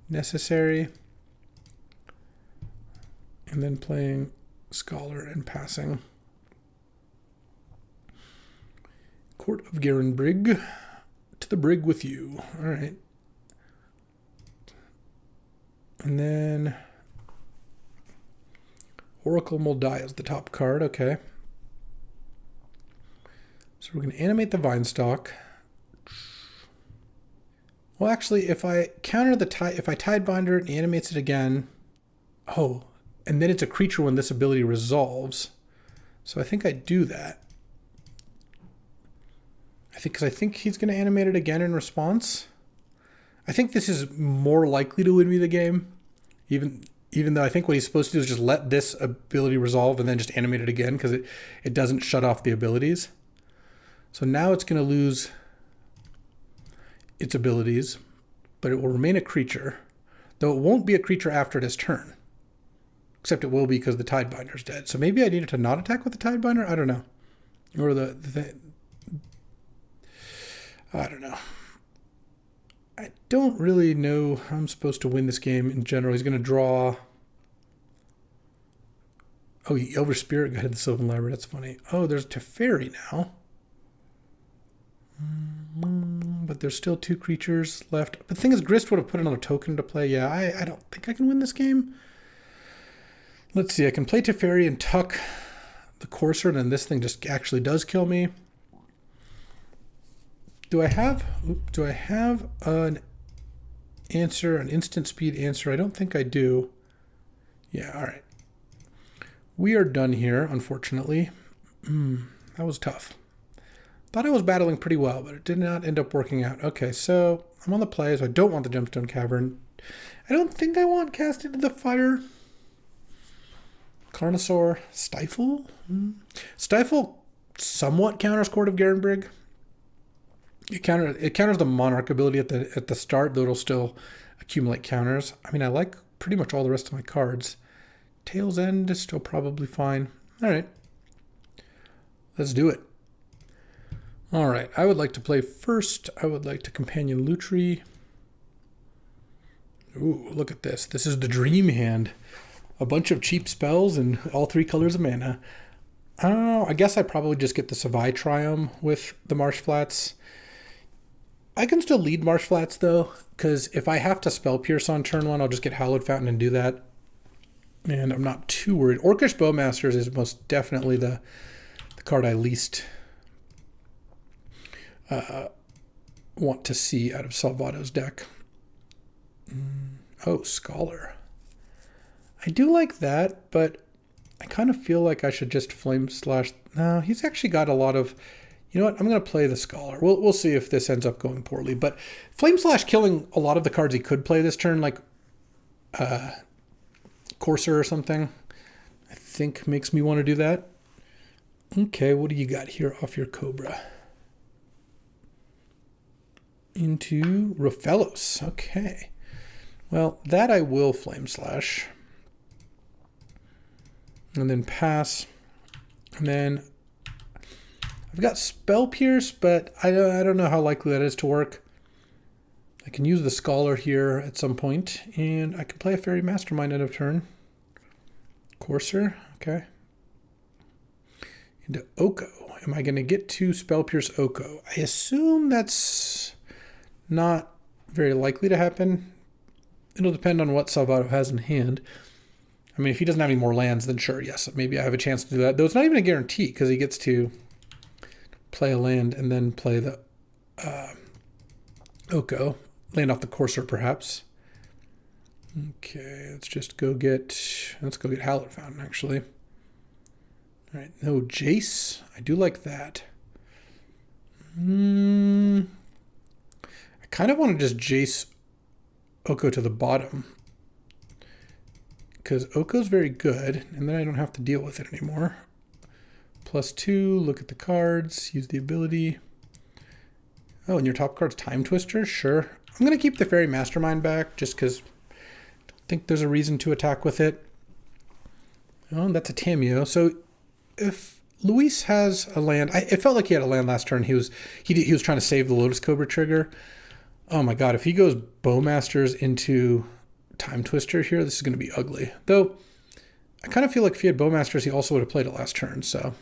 necessary. And then playing Scholar and passing. Court of Garenbrig. To the brig with you. All right. And then Oracle Moldai is the top card. Okay. So we're going to animate the Vinestalk. Well, actually, if I counter the if I Tidebinder and animates it again, oh, and then it's a creature when this ability resolves. So I think I do that. Because I think he's going to animate it again in response. I think this is more likely to win me the game, even though I think what he's supposed to do is just let this ability resolve and then just animate it again because it doesn't shut off the abilities. So now it's going to lose its abilities, but it will remain a creature, though it won't be a creature after this turn. Except it will be because the Tidebinder's dead. So maybe I needed to not attack with the Tidebinder? I don't know. Or I don't know. I don't really know how I'm supposed to win this game in general. He's going to draw... Oh, he Elder Spirit guided the Sylvan Library. That's funny. Oh, there's Teferi now. But there's still 2 creatures left. But the thing is, Grist would have put another token into play. Yeah, I don't think I can win this game. Let's see. I can play Teferi and tuck the Courser, and then this thing just actually does kill me. Do I have an answer, an instant speed answer? I don't think I do. Yeah, all right. We are done here, unfortunately. That was tough. Thought I was battling pretty well, but it did not end up working out. Okay, so I'm on the play, so I don't want the Gemstone Cavern. I don't think I want Cast into the Fire. Carnosaur. Stifle? Stifle somewhat counters Court of Garenbrig. It counters the Monarch ability at the start, though it'll still accumulate counters. I mean, I like pretty much all the rest of my cards. Tail's End is still probably fine. All right. Let's do it. All right. I would like to play first. I would like to companion Lutri. Ooh, look at this. This is the dream hand. A bunch of cheap spells and all 3 colors of mana. I don't know. I guess I probably just get the Savai Triumph with the Marsh Flats. I can still lead Marsh Flats, though, because if I have to Spell Pierce on turn 1, I'll just get Hallowed Fountain and do that. And I'm not too worried. Orcish Bowmasters is most definitely the card I least want to see out of Salvato's deck. Oh, Scholar. I do like that, but I kind of feel like I should just Flame Slash. No, he's actually got a lot of... You know what? I'm going to play the Scholar. We'll see if this ends up going poorly. But Flame Slash killing a lot of the cards he could play this turn, like Courser or something, I think makes me want to do that. Okay, what do you got here off your Cobra? Into Rofellos. Okay. Well, that I will Flame Slash. And then pass. And then I've got Spell Pierce, but I don't know how likely that is to work. I can use the Scholar here at some point, and I can play a Fairy Mastermind end of turn. Courser, okay. into Oko. Am I going to get to Spell Pierce Oko? I assume that's not very likely to happen. It'll depend on what Salvato has in hand. I mean, if he doesn't have any more lands, then sure, yes, maybe I have a chance to do that. Though it's not even a guarantee because he gets to play a land and then play the Oko. Land off the Courser, perhaps. Okay, let's go get Hallowed Fountain, actually. All right, no Jace. I do like that. I kind of want to just Jace Oko to the bottom, because Oko's very good, and then I don't have to deal with it anymore. +2, look at the cards, use the ability. Oh, and your top card's Time Twister? Sure. I'm going to keep the Fairy Mastermind back, just because I don't think there's a reason to attack with it. Oh, that's a Tameo. So if Luis has a land, it felt like he had a land last turn. He was trying to save the Lotus Cobra trigger. Oh my god, if he goes Bowmasters into Time Twister here, this is going to be ugly. Though, I kind of feel like if he had Bowmasters, he also would have played it last turn, so.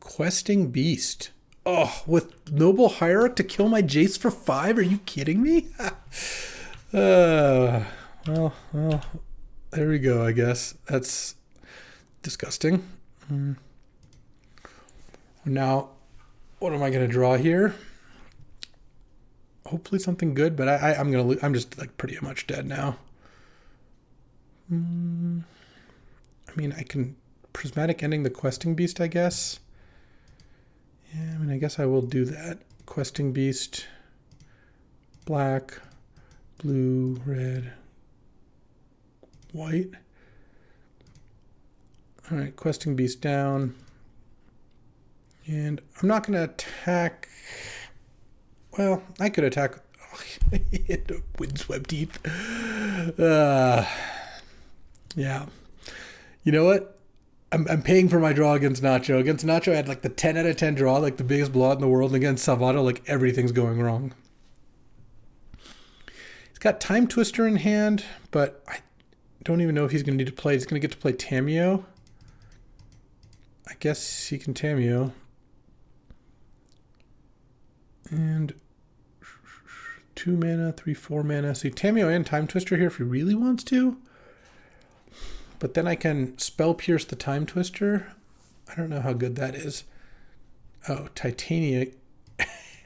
Questing Beast. Oh, with Noble Hierarch to kill my Jace for 5? Are you kidding me? Well, there we go, I guess. That's disgusting. Now, what am I going to draw here? Hopefully something good, but I'm just like pretty much dead now. I mean, I can Prismatic Ending the Questing Beast, I guess. Yeah, I mean, I guess I will do that. Questing Beast, black, blue, red, white. All right, Questing Beast down. And I'm not going to attack. Well, I could attack. Oh, hit Windswept Teeth. Yeah. You know what? I'm paying for my draw against Nacho. Against Nacho, I had like the 10 out of 10 draw, like the biggest blowout in the world. And against Salvato, like everything's going wrong. He's got Time Twister in hand, but I don't even know if he's going to need to play. He's going to get to play Tameo. I guess he can Tameo. And 2 mana, 3, 4 mana. So Tameo and Time Twister here if he really wants to. But then I can Spell Pierce the Time Twister. I don't know how good that is. Oh, Titania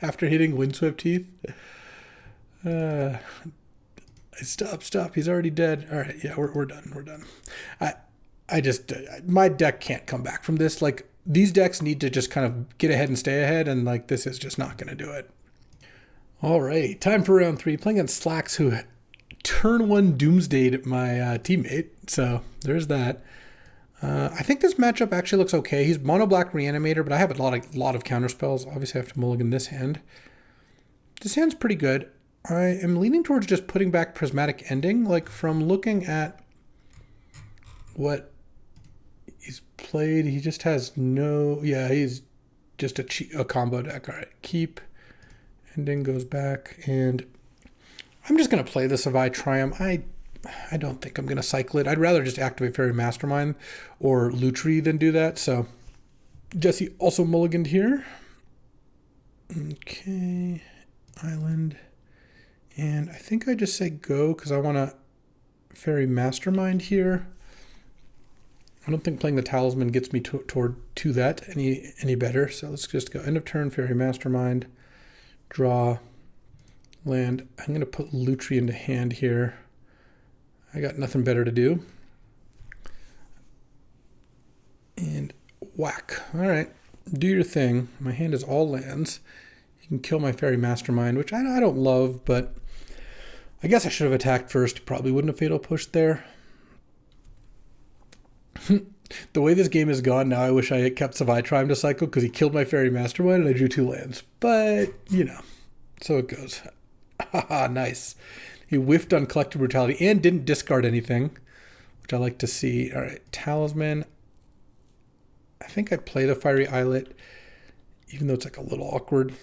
after hitting Windswept Teeth. Stop. He's already dead. All right, yeah, we're done. My deck can't come back from this. Like, these decks need to just kind of get ahead and stay ahead, and like this is just not going to do it. All right, time for round 3. Playing against Slacks, who turn 1 Doomsdayed my teammate. So there's that. I think this matchup actually looks okay. He's mono black Reanimator, but I have a lot of counter spells. Obviously, I have to mulligan this hand. This hand's pretty good. I am leaning towards just putting back Prismatic Ending. Like, from looking at what he's played, he just has no... Yeah, he's just a combo deck. All right, keep. Ending goes back, and I'm just going to play the Savai Triumph. I don't think I'm going to cycle it. I'd rather just activate Fairy Mastermind or Lutri than do that. So Jesse also mulliganed here. Okay, Island. And I think I just say go because I want to Fairy Mastermind here. I don't think playing the Talisman gets me to that any better. So let's just go end of turn, Fairy Mastermind, draw, land. I'm going to put Lutri into hand here. I got nothing better to do. And whack. All right, do your thing. My hand is all lands. You can kill my Fairy Mastermind, which I don't love, but I guess I should have attacked first. Probably wouldn't have Fatal Pushed there. The way this game has gone now, I wish I had kept Savai Triumph to cycle because he killed my Fairy Mastermind and I drew 2 lands. But, you know, so it goes. Haha, nice. He whiffed on Collective Brutality and didn't discard anything, which I like to see. All right, Talisman. I think I play the Fiery Islet, even though it's like a little awkward.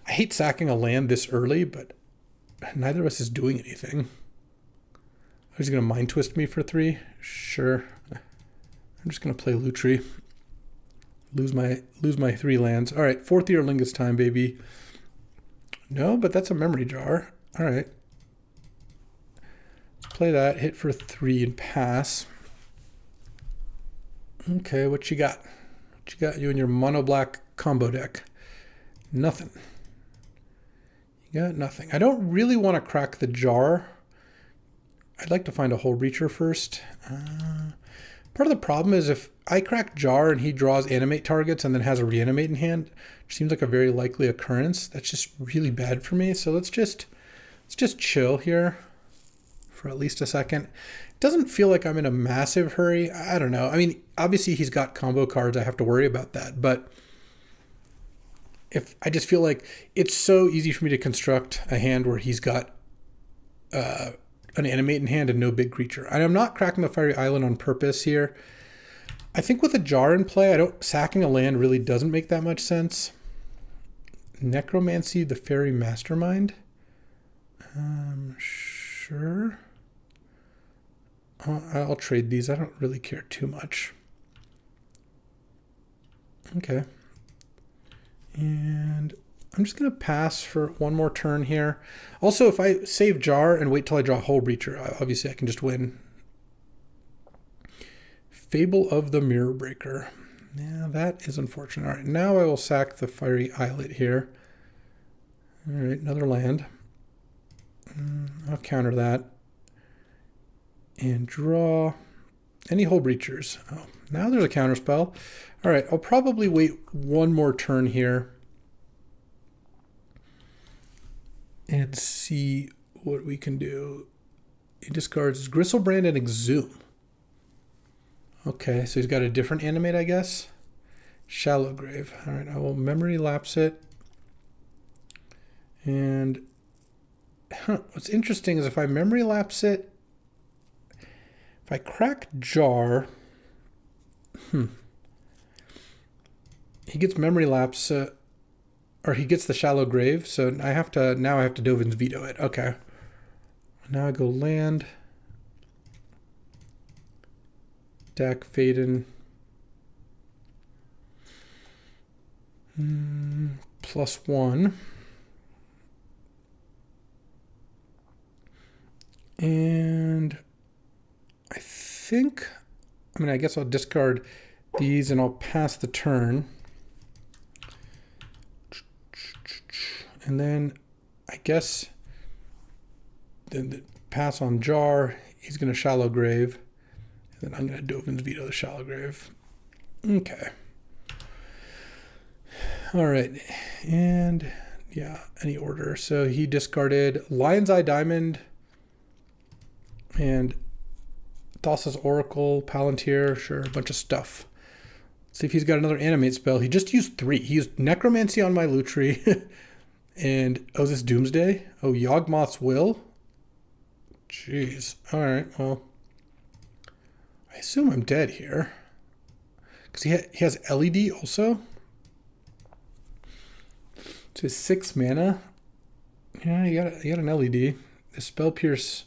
I hate sacking a land this early, but neither of us is doing anything. He's going to Mind Twist me for 3? Sure. All I'm just going to play Lutri. Lose my 3 lands. All right, 4th year Lingus time, baby. No, but that's a memory jar. All right. Let's play that. Hit for 3 and pass. Okay, what you got? What you got, you and your mono black combo deck? Nothing. You got nothing. I don't really want to crack the jar. I'd like to find a hole breacher first. Part of the problem is if I crack jar and he draws animate targets and then has a reanimate in hand, which seems like a very likely occurrence, that's just really bad for me. So let's just chill here for at least a second. It doesn't feel like I'm in a massive hurry. I don't know. I mean, obviously he's got combo cards. I have to worry about that. But if I just feel like it's so easy for me to construct a hand where he's got an animate in hand and no big creature. And I'm not cracking the Fiery Island on purpose here. I think with a jar in play, sacking a land really doesn't make that much sense. Necromancy, the Fairy Mastermind. Sure. I'll trade these. I don't really care too much. Okay. And I'm just going to pass for one more turn here. Also, if I save jar and wait till I draw Hole Breacher, obviously I can just win. Fable of the Mirror Breaker. Yeah, that is unfortunate. All right, now I will sack the Fiery Islet here. All right, another land. I'll counter that. And draw any Hole Breachers. Oh, now there's a counter spell. All right, I'll probably wait one more turn here and see what we can do. He discards Gristlebrand and Exhume. Okay, so he's got a different animate, I guess. Shallow Grave. All right, I will memory lapse it. And what's interesting is if I memory lapse it, if I crack jar, he gets memory lapse, or he gets the Shallow Grave. So now I have to Dovin's Veto it. Okay. Now I go land. Deck Faden. +1. And I think, I guess I'll discard these and I'll pass the turn. And then I guess the pass on jar, he's going to Shallow Grave. And then I'm going to Dovin's Veto the Shallow Grave. Okay. All right. And yeah, any order. So he discarded Lion's Eye Diamond and Thassa's Oracle, Palantir, sure, a bunch of stuff. Let's see if he's got another animate spell. He just used 3. He used Necromancy on my Lutri. And, oh, is this Doomsday? Oh, Yawgmoth's Will? Jeez. All right, well, I assume I'm dead here. Because he has LED also. So 6 mana. Yeah, you got an LED. The Spell Pierce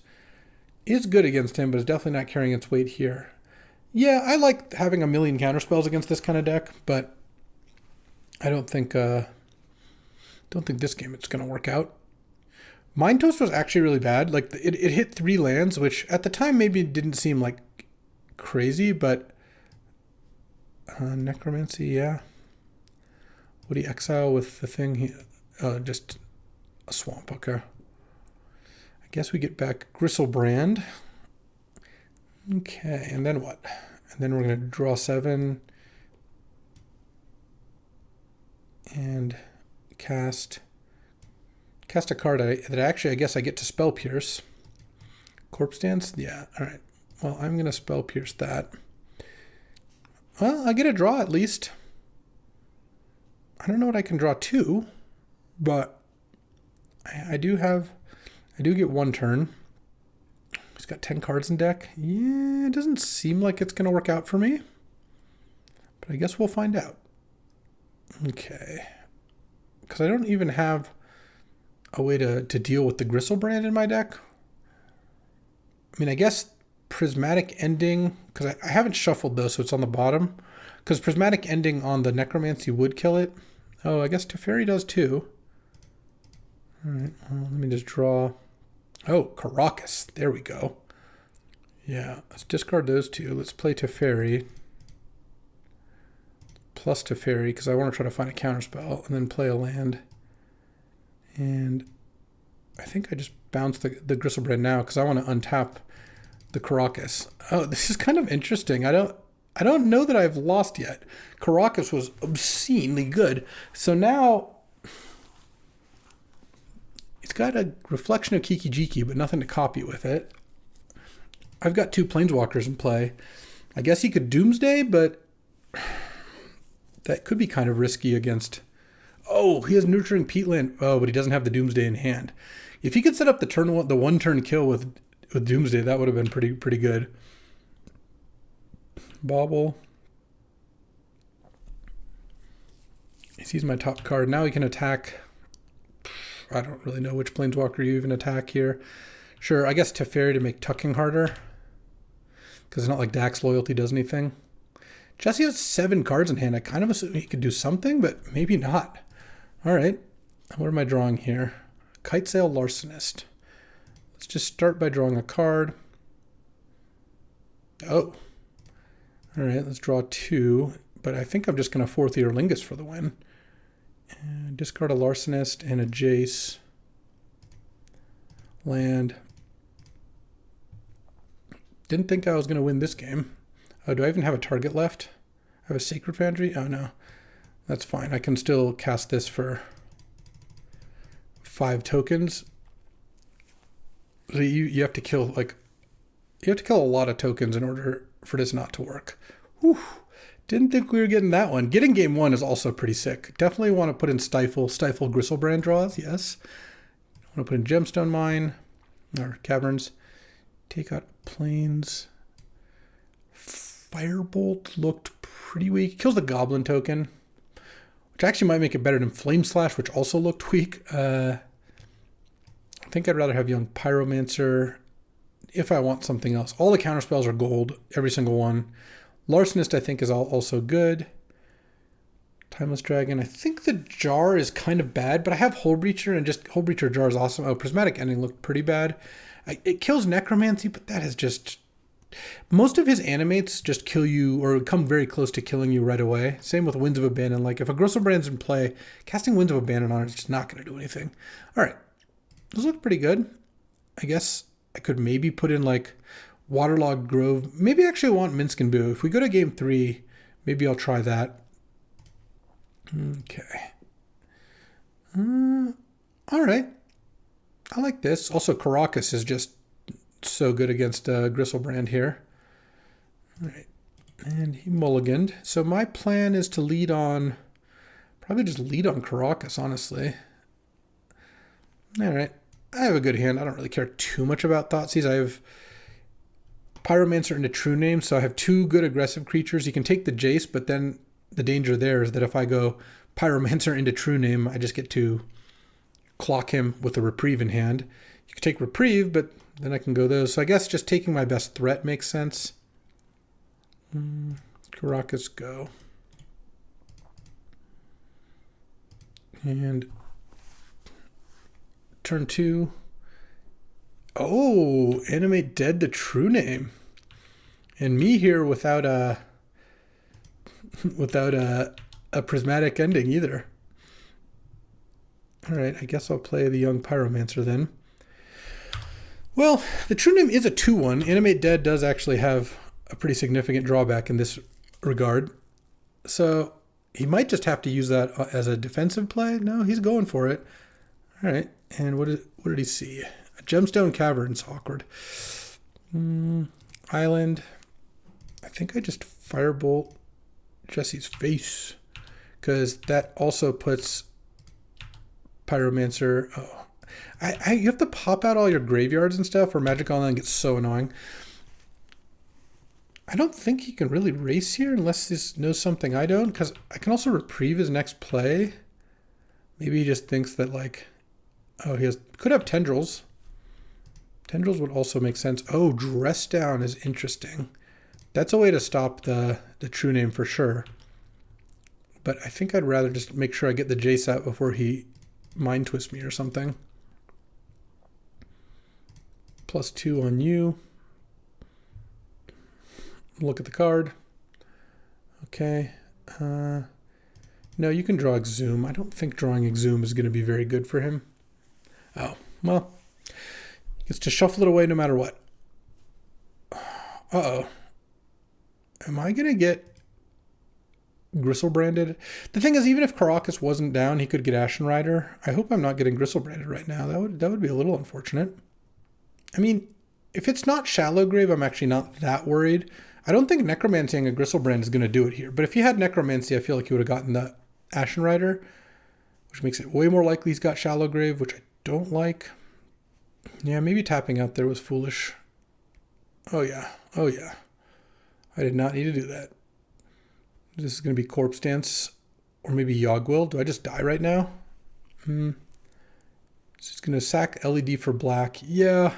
is good against him, but it's definitely not carrying its weight here. Yeah, I like having a million counterspells against this kind of deck, but I don't think this game it's going to work out. Mind Toast was actually really bad. Like it hit 3 lands, which at the time maybe didn't seem like crazy, but Necromancy, yeah. Would he exile with the thing? Just a swamp. Okay. I guess we get back Gristlebrand. Okay, and then what? And then we're going to draw 7 and cast a card that actually I guess I get to Spell Pierce. Corpse Dance? Yeah, all right. Well, I'm going to Spell Pierce that. Well, I get a draw at least. I don't know what I can draw 2, but I do get 1 turn. He's got 10 cards in deck. Yeah, it doesn't seem like it's going to work out for me, but I guess we'll find out. Okay. Because I don't even have a way to deal with the Gristlebrand in my deck. I mean, I guess Prismatic Ending, because I haven't shuffled those, so it's on the bottom. Because Prismatic Ending on the Necromancy would kill it. Oh, I guess Teferi does too. All right, well, let me just draw. Oh, Caracas. There we go. Yeah, let's discard those two. Let's play Teferi. Plus Teferi, because I want to try to find a counterspell, and then play a land. And I think I just bounced the Gristlebrand now, because I want to untap the Caracas. Oh, this is kind of interesting. I don't know that I've lost yet. Caracas was obscenely good. So now it's got a reflection of Kiki Jiki, but nothing to copy with it. I've got 2 Planeswalkers in play. I guess he could Doomsday, but that could be kind of risky against... Oh, he has Nurturing Peatland. Oh, but he doesn't have the Doomsday in hand. If he could set up the one-turn kill with Doomsday, that would have been pretty good. Bauble. He sees my top card. Now he can attack. I don't really know which Planeswalker you even attack here. Sure, I guess Teferi to make tucking harder. Because it's not like Dax Loyalty does anything. Jesse has 7 cards in hand. I kind of assume he could do something, but maybe not. All right. What am I drawing here? Kitesail Larcenist. Let's just start by drawing a card. Oh. All right, let's draw 2. But I think I'm just going to 4th Eorlingus for the win. And discard a Larcenist and a Jace. Land. Didn't think I was going to win this game. Oh, do I even have a target left? I have a Sacred Foundry? Oh, no. That's fine. I can still cast this for 5 tokens. So you have to kill, like... You have to kill a lot of tokens in order for this not to work. Whew. Didn't think we were getting that one. Getting game 1 is also pretty sick. Definitely want to put in Stifle Gristlebrand draws, yes. I want to put in Gemstone Mine, or Caverns. Take out Plains. Firebolt looked pretty weak. Kills the Goblin token, which actually might make it better than Flame Slash, which also looked weak. I think I'd rather have Young Pyromancer if I want something else. All the counterspells are gold, every single one. Larcenist, I think, is also good. Timeless Dragon. I think the Jar is kind of bad, but I have Hullbreacher, and just Hullbreacher Jar is awesome. Oh, Prismatic Ending looked pretty bad. It kills Necromancy, but that is just... Most of his animates just kill you or come very close to killing you right away. Same with Winds of Abandon. Like, if a Gristlebrand's in play, casting Winds of Abandon on it is just not going to do anything. All right. Those look pretty good. I guess I could maybe put in, like, Waterlogged Grove. Maybe I actually want Minsk and Boo. If we go to game 3, maybe I'll try that. Okay. All right. I like this. Also, Caracas is just so good against Gristlebrand here. All right. And he mulliganed. So my plan is to lead on... Probably just lead on Caracas, honestly. All right. I have a good hand. I don't really care too much about Thoughtseize. I have Pyromancer into True Name, so I have 2 good aggressive creatures. You can take the Jace, but then the danger there is that if I go Pyromancer into True Name, I just get to clock him with a Reprieve in hand. You can take Reprieve, but then I can go those. So I guess just taking my best threat makes sense. Caracas, go. And turn 2. Oh, animate dead to True Name. And me here without a Prismatic Ending either. All right, I guess I'll play the Young Pyromancer then. Well, the True Name is a 2/1. Animate Dead does actually have a pretty significant drawback in this regard. So he might just have to use that as a defensive play. No, he's going for it. All right, and what did he see? A Gemstone Caverns, awkward. Island. I think I just Firebolt Jesse's face, because that also puts Pyromancer. Oh, you have to pop out all your graveyards and stuff, or Magic Online gets so annoying. I don't think he can really race here unless this knows something I don't, because I can also Reprieve his next play. Maybe he just thinks that, like, oh, could have Tendrils. Tendrils would also make sense. Oh, Dress Down is interesting. That's a way to stop the true name for sure. But I think I'd rather just make sure I get the Jace out before he mind twists me or something. +2 on you. Look at the card. Okay. No, you can draw Exhume. I don't think drawing Exhume is going to be very good for him. Oh, well. He gets to shuffle it away no matter what. Uh-oh. Am I going to get Gristlebranded? The thing is, even if Caracas wasn't down, he could get Ashen Rider. I hope I'm not getting Gristlebranded right now. That would be a little unfortunate. I mean, if it's not Shallow Grave, I'm actually not that worried. I don't think Necromancying a Gristlebrand is going to do it here. But if he had Necromancy, I feel like he would have gotten the Ashen Rider, which makes it way more likely he's got Shallow Grave, which I don't like. Yeah, maybe tapping out there was foolish. Oh, yeah. Oh, yeah. I did not need to do that. This is going to be Corpse Dance or maybe Yogwill. Do I just die right now? It's just going to sack LED for black. Yeah,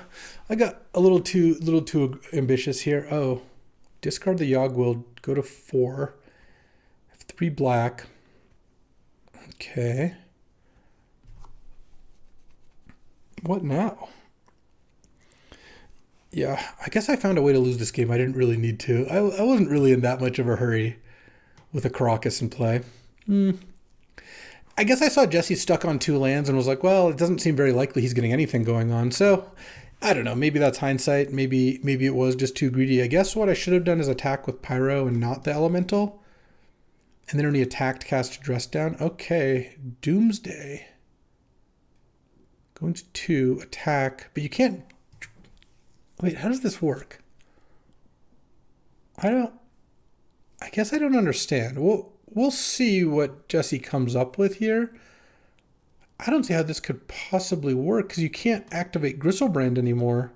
I got a little too ambitious here. Oh, discard the Yogwill. Go to 4. I have 3 black. Okay. What now? Yeah, I guess I found a way to lose this game. I didn't really need to. I wasn't really in that much of a hurry with a Caracas in play. I guess I saw Jesse stuck on 2 lands and was like, well, it doesn't seem very likely he's getting anything going on. So, I don't know. Maybe that's hindsight. Maybe it was just too greedy. I guess what I should have done is attack with Pyro and not the Elemental. And then when he attacked, cast Dress Down. Okay, Doomsday. Going to 2, attack. But you can't... Wait, how does this work? I guess I don't understand. We'll see what Jesse comes up with here. I don't see how this could possibly work because you can't activate Gristlebrand anymore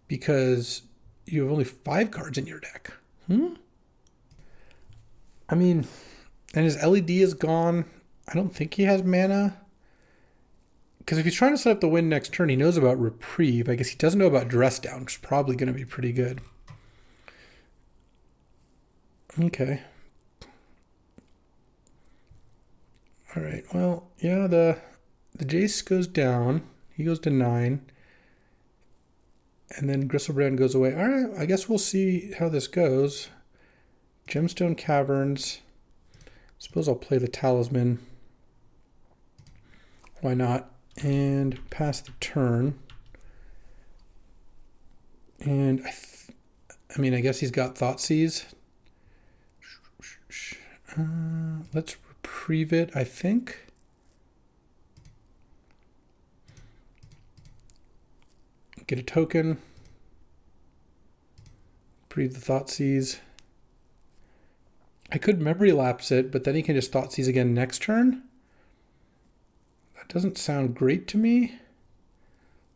because you have only 5 cards in your deck. I mean, and his LED is gone. I don't think he has mana. Because if he's trying to set up the win next turn, he knows about Reprieve. I guess he doesn't know about Dress Down, which is probably going to be pretty good. Okay. All right. Well, yeah, the Jace goes down. He goes to 9. And then Gristlebrand goes away. All right. I guess we'll see how this goes. Gemstone Caverns. Suppose I'll play the Talisman. Why not? And pass the turn. And I mean, I guess he's got Thoughtseize. Let's reprieve it, I think. Get a token. Reprieve the Thoughtseize. I could memory lapse it, but then he can just Thoughtseize again next turn. That doesn't sound great to me.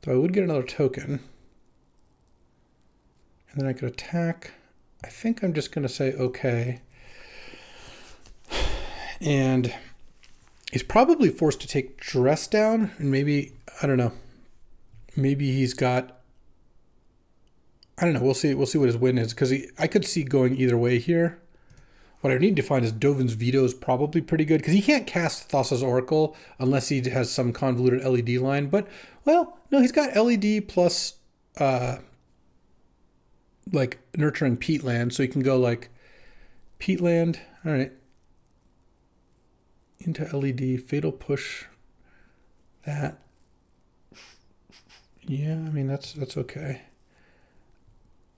Though I would get another token. And then I could attack. I think I'm just going to say okay. And he's probably forced to take Dress Down. And maybe, I don't know. Maybe he's got... I don't know. We'll see what his win is. Because I could see going either way here. What I need to find is Dovin's Veto is probably pretty good. Because he can't cast Thassa's Oracle unless he has some convoluted LED line. But, well, no, he's got LED plus... like nurturing Peatland, so you can go like Peatland, all right, into LED, Fatal Push, that, yeah, I mean, that's okay.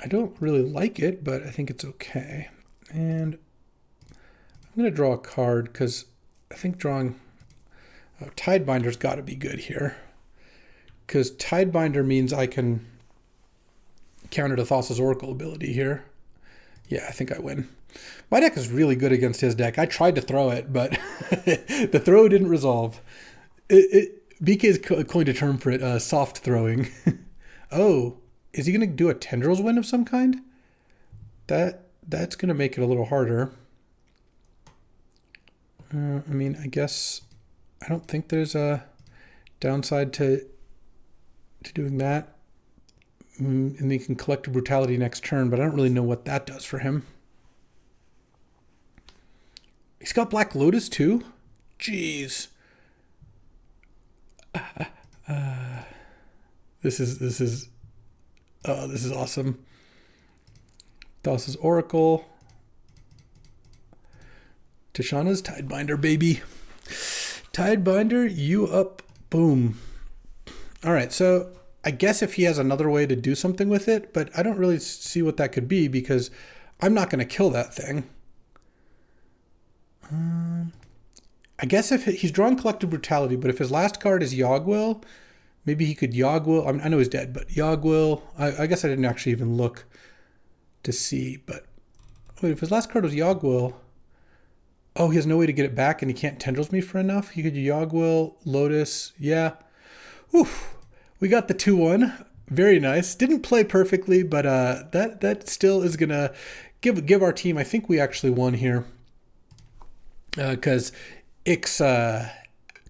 I don't really like it, but I think it's okay. And I'm going to draw a card because I think drawing Tidebinder's got to be good here, because Tidebinder means I can counter to Thassa's Oracle ability here. Yeah, I think I win. My deck is really good against his deck. I tried to throw it, but the throw didn't resolve. BK's coined a term for it, soft throwing. Oh, is he going to do a Tendrils win of some kind? That's going to make it a little harder. I mean, I guess I don't think there's a downside to to doing that. And then he can collect brutality next turn, but I don't really know what that does for him. He's got Black Lotus too? Jeez. This is awesome. Thassa's Oracle. Tishana's Tidebinder, baby. Tidebinder, you up. Boom. All right, so I guess if he has another way to do something with it, but I don't really see what that could be because I'm not going to kill that thing. I guess if he's drawing Collective Brutality, but if his last card is Yogwill, maybe he could Yogwill. I know he's dead, but Yogwill. I guess I didn't actually even look to see. But wait, if his last card was Yogwill, oh, he has no way to get it back, and he can't Tendrils me for enough. He could Yogwill, Lotus, yeah. Oof, we got the 2-1. Very nice. Didn't play perfectly, but that still is gonna give our team. I think we actually won here because Ix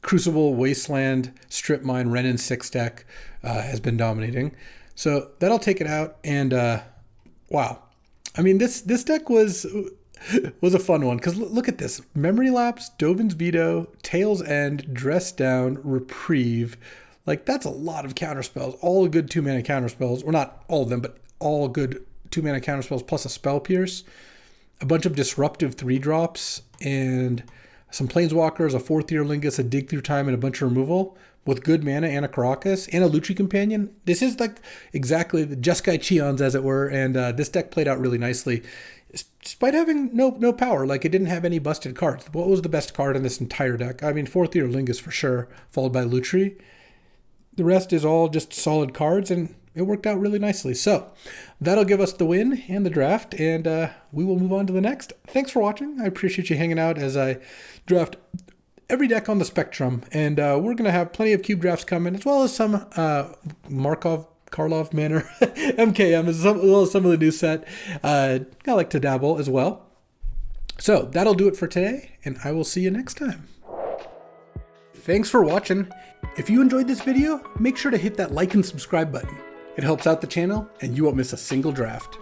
Crucible, Wasteland, Strip Mine, Renin 6 deck has been dominating. So that'll take it out. And wow, I mean this deck was a fun one because look at this: Memory Lapse, Dovin's Veto, Tail's End, Dress Down, Reprieve. Like that's a lot of counterspells. All good 2-mana counterspells, or not all of them, but all good 2-mana counterspells plus a Spell Pierce, a bunch of disruptive 3-drops, and some Planeswalkers, a 4th-year Lingus, a Dig Through Time, and a bunch of removal with good mana and a Caracas and a Lutri Companion. This is like exactly the Jeskai Cheons, as it were, and this deck played out really nicely, despite having no power. Like, it didn't have any busted cards. What was the best card in this entire deck? I mean, 4th-year Lingus for sure, followed by Lutri. The rest is all just solid cards, and it worked out really nicely. So that'll give us the win and the draft, and we will move on to the next. Thanks for watching. I appreciate you hanging out as I draft every deck on the spectrum, and we're going to have plenty of cube drafts coming, as well as some Karlov Manor MKM, as well as some of the new set. I like to dabble as well. So that'll do it for today, and I will see you next time. Thanks for watching. If you enjoyed this video, make sure to hit that like and subscribe button. It helps out the channel, and you won't miss a single draft.